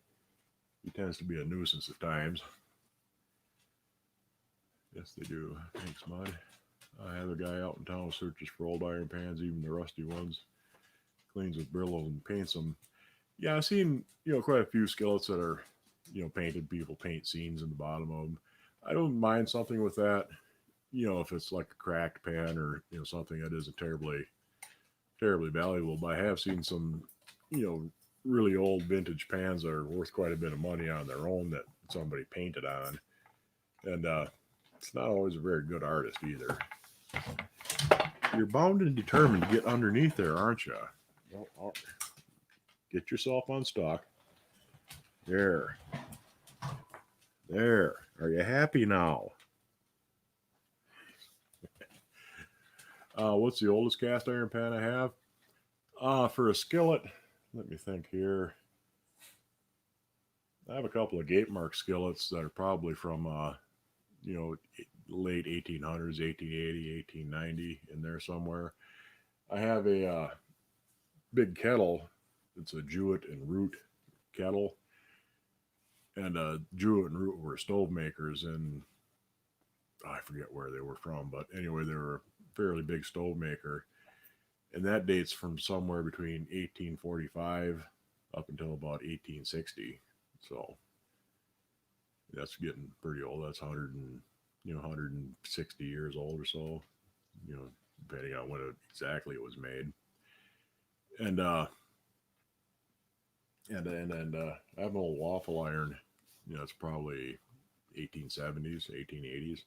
S1: he tends to be a nuisance at times. Yes, they do. Thanks, Mud. I have a guy out in town who searches for old iron pans, even the rusty ones. Cleans with Brillo and paints them. Yeah, I've seen, quite a few skillets that are, painted. People paint scenes in the bottom of them. I don't mind something with that, if it's like a cracked pan or, something that isn't terribly, terribly valuable. But I have seen some, really old vintage pans that are worth quite a bit of money on their own that somebody painted on. And it's not always a very good artist either. You're bound and determined to get underneath there, aren't you? Well, get yourself unstuck. There. There. Are you happy now? What's the oldest cast iron pan I have? For a skillet, let me think here. I have a couple of Gatemark skillets that are probably from, late 1800s, 1880, 1890, in there somewhere. I have a big kettle. It's a Jewett and Root kettle. And Jewett and Root were stove makers, and I forget where they were from, but anyway, they were a fairly big stove maker. And that dates from somewhere between 1845 up until about 1860. So that's getting pretty old. That's 160 years old or so, depending on when exactly it was made. And I have an old waffle iron. It's probably 1870s, 1880s.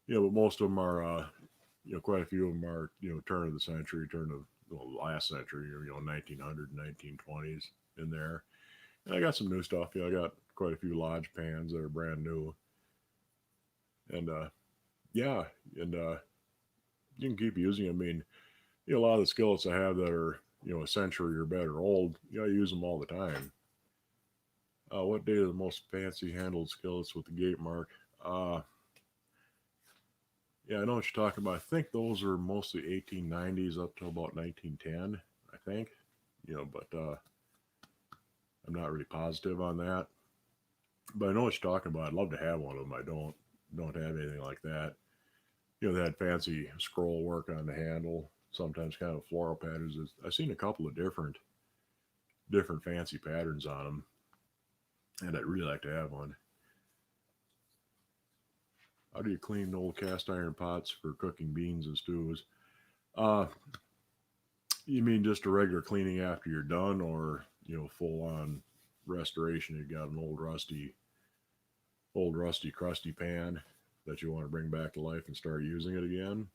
S1: But most of them are, quite a few of them are, turn of the century, turn of the last century, or 1900, 1920s in there. And I got some new stuff. I got quite a few Lodge pans that are brand new. And yeah, and you can keep using them. I mean, a lot of the skillets I have that are a century or better old, I use them all the time. What date are the most fancy handled skillets with the Gatemark? Yeah, I know what you're talking about. I think those are mostly 1890s up to about 1910, I think. But I'm not really positive on that. But I know what you're talking about. I'd love to have one of them. I don't have anything like that. They had fancy scroll work on the handle, sometimes kind of floral patterns. I've seen a couple of different fancy patterns on them, and I'd really like to have one. How do you clean old cast iron pots for cooking beans and stews? You mean just a regular cleaning after you're done, or full on restoration? You got an old rusty, crusty pan that you want to bring back to life and start using it again?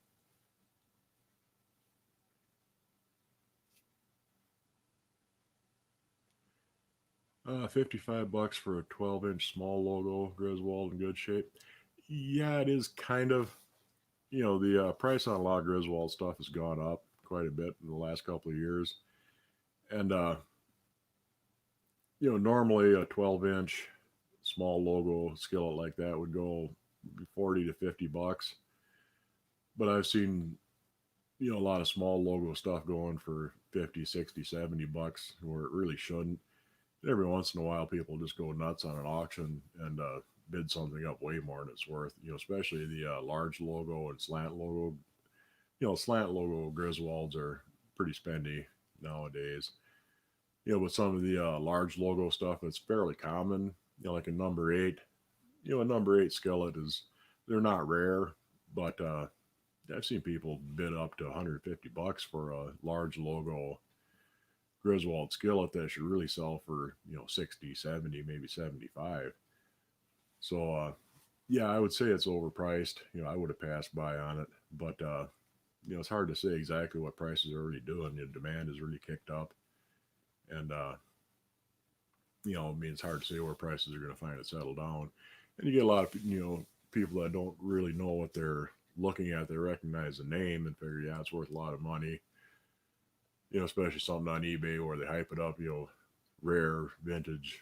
S1: $55 for a 12-inch small logo Griswold in good shape. Yeah, it is kind of. The price on a lot of Griswold stuff has gone up quite a bit in the last couple of years. And, normally a 12-inch small logo skillet like that would go 40 to $50. But I've seen, a lot of small logo stuff going for 50, 60, $70 where it really shouldn't. Every once in a while, people just go nuts on an auction and bid something up way more than it's worth. Especially the large logo and slant logo. Slant logo Griswolds are pretty spendy nowadays. With some of the large logo stuff, it's fairly common. Like a number eight. A number eight skillet is, they're not rare, but I've seen people bid up to $150 for a large logo Griswold skillet that should really sell for 60, 70, maybe 75. So yeah, I would say it's overpriced. I would have passed by on it, but it's hard to say exactly what prices are already doing. The demand is really kicked up, and it's hard to say where prices are going to find it settle down. And you get a lot of people that don't really know what they're looking at. They recognize the name and figure, yeah, it's worth a lot of money. Especially something on eBay where they hype it up, rare vintage,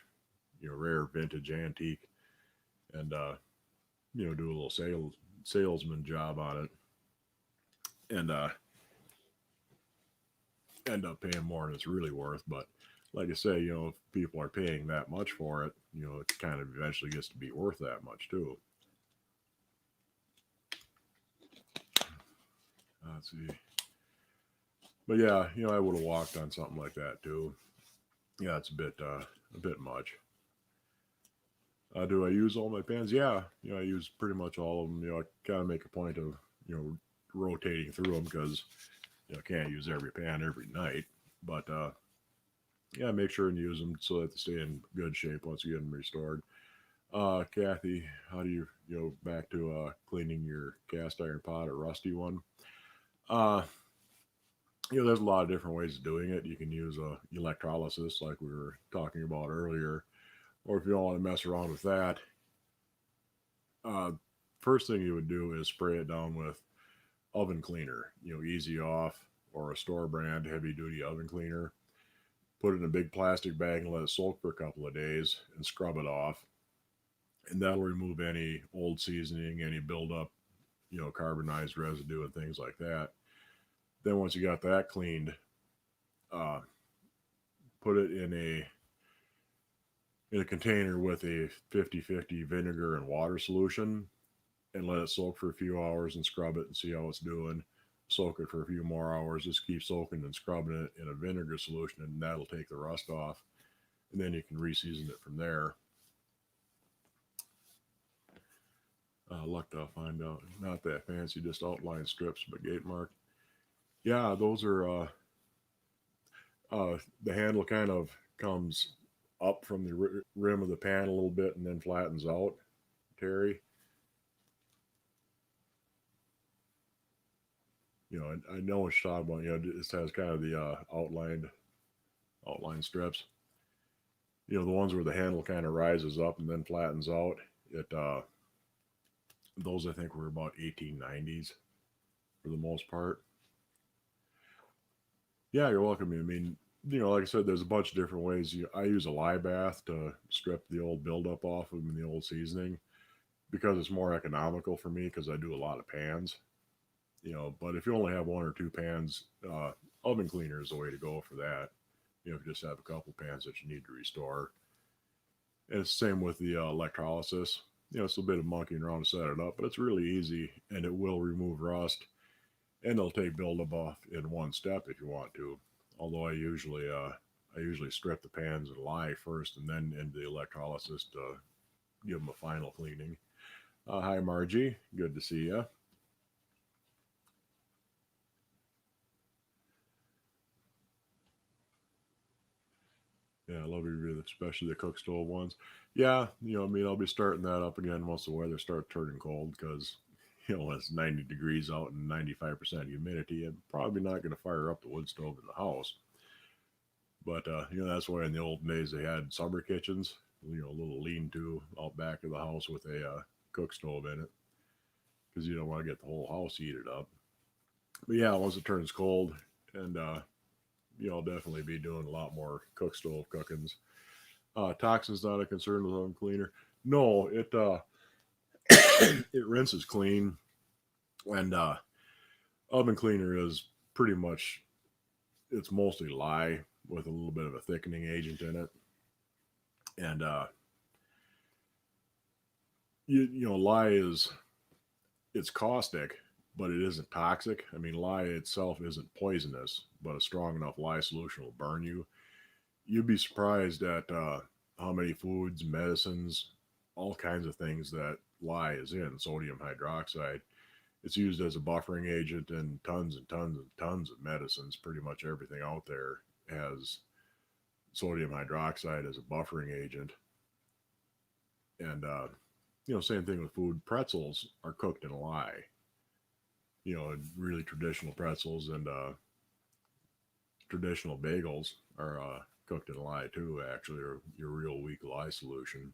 S1: rare vintage antique, and do a little salesman job on it, and end up paying more than it's really worth. But like I say, if people are paying that much for it, it kind of eventually gets to be worth that much too. Let's see. But yeah, I would have walked on something like that too. Yeah, it's a bit much. Do I use all my pans? Yeah, I use pretty much all of them. I kind of make a point of rotating through them because I can't use every pan every night. But yeah, make sure and use them so that they stay in good shape once you get them restored. Kathy, how do back to cleaning your cast iron pot or rusty one? Uh, there's a lot of different ways of doing it. You can use electrolysis, like we were talking about earlier, or if you don't want to mess around with that, uh, first thing you would do is spray it down with oven cleaner, Easy Off or a store brand heavy duty oven cleaner. Put it in a big plastic bag and let it soak for a couple of days and scrub it off. And that'll remove any old seasoning, any buildup, carbonized residue and things like that. Then once you got that cleaned, uh, put it in a container with a 50-50 vinegar and water solution and let it soak for a few hours and scrub it and see how it's doing. Soak it for a few more hours. Just keep soaking and scrubbing it in a vinegar solution, and that'll take the rust off. And then you can reseason it from there. Lucked I'll find out. Not that fancy, just outline strips, but gate mark. Yeah, those are. The handle kind of comes up from the rim of the pan a little bit and then flattens out. Terry. I know what you're talking about. It has kind of the outline strips. The ones where the handle kind of rises up and then flattens out. Those I think were about 1890s for the most part. Yeah, you're welcome. I mean, like I said, there's a bunch of different ways. I use a lye bath to strip the old buildup off of them in the old seasoning because it's more economical for me because I do a lot of pans. But if you only have one or two pans, oven cleaner is the way to go for that. If you just have a couple pans that you need to restore. And it's the same with the electrolysis. It's a bit of monkeying around to set it up, but it's really easy and it will remove rust and it'll take buildup off in one step if you want to. Although I usually strip the pans and lye first and then into the electrolysis to give them a final cleaning. Hi Margie, good to see you. Yeah, I love your especially the cook stove ones. Yeah, I'll be starting that up again once the weather starts turning cold because, it's 90 degrees out and 95% humidity. I'm probably not going to fire up the wood stove in the house. But, that's why in the old days they had summer kitchens, a little lean-to out back of the house with a cook stove in it because you don't want to get the whole house heated up. But yeah, once it turns cold and, I'll definitely be doing a lot more cook stove cookings. Toxins not a concern with oven cleaner. No, it it rinses clean, and oven cleaner is pretty much, it's mostly lye with a little bit of a thickening agent in it, and you know, lye is, it's caustic, but it isn't toxic. I mean, lye itself isn't poisonous, but a strong enough lye solution will burn you. You'd be surprised at how many foods, medicines, all kinds of things that lye is in. Sodium hydroxide. It's used as a buffering agent in tons and tons and tons of medicines. Pretty much everything out there has sodium hydroxide as a buffering agent. And you know, same thing with food. Pretzels are cooked in lye. You know, really traditional pretzels and traditional bagels are cooked in lye too. Actually, or your real weak lye solution.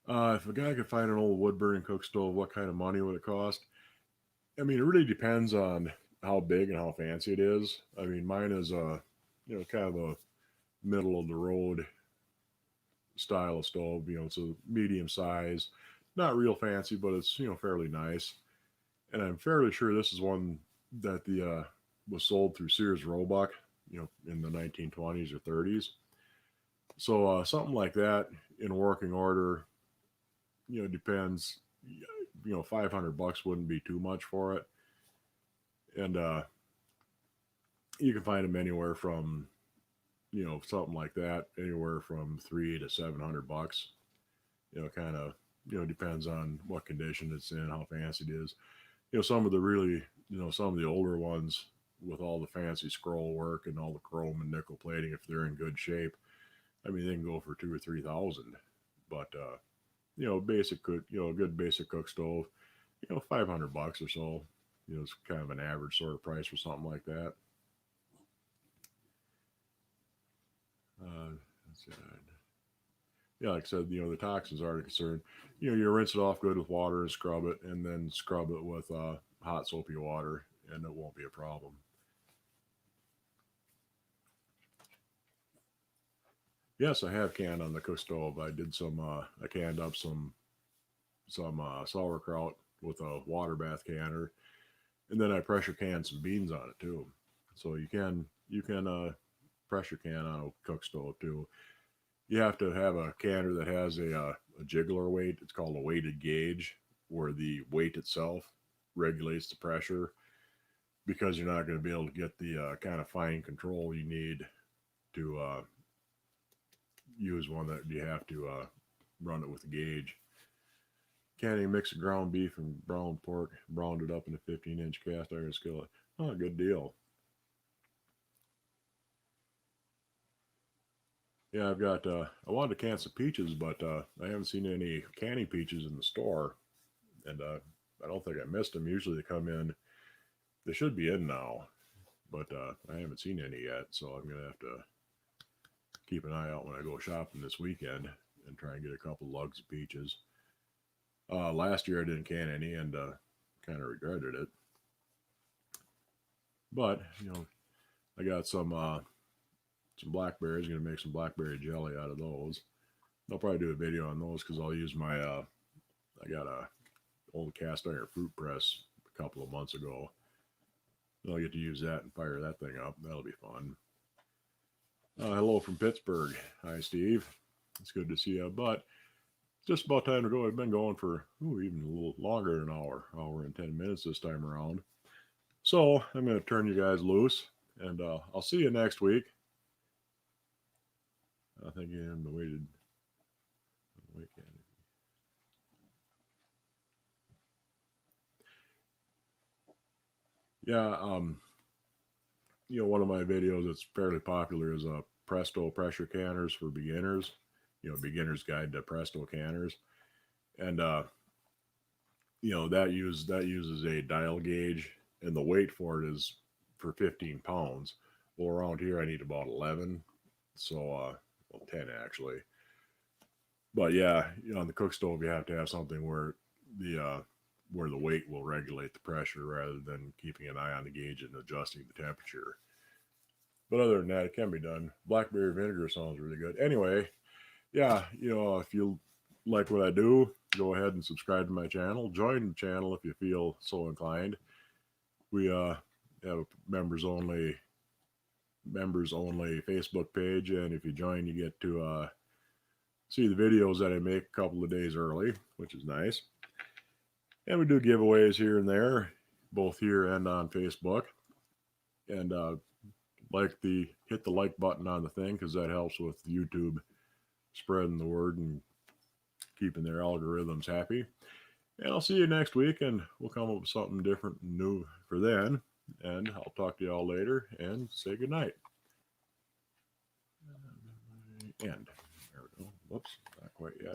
S1: If a guy could find an old wood burning cook stove, what kind of money would it cost? I mean, it really depends on how big and how fancy it is. I mean, mine is a, you know, kind of a middle of the road style of stove. You know, it's a medium size, not real fancy, but it's, you know, fairly nice. And I'm fairly sure this is one that the was sold through Sears Roebuck, you know, in the 1920s or 30s. So something like that in working order, you know, depends. You know, $500 wouldn't be too much for it, and you can find them anywhere from, you know, something like that, anywhere from $300 to $700. You know, kind of, you know, depends on what condition it's in, how fancy it is. You know, some of the really, you know, some of the older ones with all the fancy scroll work and all the chrome and nickel plating, if they're in good shape, I mean, they can go for 2 or 3 thousand. But you know, basic cook, you know, a good basic cook stove, you know, $500 or so. You know, it's kind of an average sort of price for something like that. Uh, yeah, like I said, you know, the toxins are a concern. You know, you rinse it off good with water and scrub it, and then scrub it with hot soapy water, and it won't be a problem. Yes, I have canned on the cook stove. I did some. I canned up some sauerkraut with a water bath canner, and then I pressure canned some beans on it too. So you can pressure can on a cook stove too. You have to have a canner that has a jiggler weight. It's called a weighted gauge, where the weight itself regulates the pressure, because you're not going to be able to get the kind of fine control you need to use one that you have to run it with a gauge. Canning mix of ground beef and brown pork, browned it up in a 15-inch cast iron skillet. Oh, good deal. Yeah, I've got. I wanted to can some peaches, but I haven't seen any canning peaches in the store, and I don't think I missed them. Usually they come in. They should be in now, but I haven't seen any yet. So I'm gonna have to keep an eye out when I go shopping this weekend and try and get a couple lugs of peaches. Last year I didn't can any, and kind of regretted it. But you know, I got some blackberries. Gonna make some blackberry jelly out of those. I'll probably do a video on those because I'll use my. I got a old cast iron fruit press a couple of months ago. I'll get to use that and fire that thing up. That'll be fun. Hello from Pittsburgh. Hi, Steve. It's good to see you. But just about time to go. I've been going for even a little longer than an hour and 10 minutes this time around. So I'm going to turn you guys loose, and I'll see you next week. I think I'm the weighted. Yeah, you know, one of my videos that's fairly popular is Presto pressure canners for beginners. You know, beginner's guide to Presto canners, and you know, that uses a dial gauge, and the weight for it is for 15 pounds. Well, around here I need about 11, so well, 10 actually. But yeah, you know, on the cook stove you have to have something where the weight will regulate the pressure rather than keeping an eye on the gauge and adjusting the temperature. But other than that, it can be done. Blackberry vinegar sounds really good. Anyway, yeah, if you like what I do, go ahead and subscribe to my channel. Join the channel if you feel so inclined. We have a members only Facebook page, and if you join, you get to see the videos that I make a couple of days early, which is nice. And we do giveaways here and there, both here and on Facebook. And hit the like button on the thing, because that helps with YouTube spreading the word and keeping their algorithms happy. And I'll see you next week, and we'll come up with something different and new for then. And I'll talk to y'all later and say goodnight. End. There we go. Whoops, not quite yet.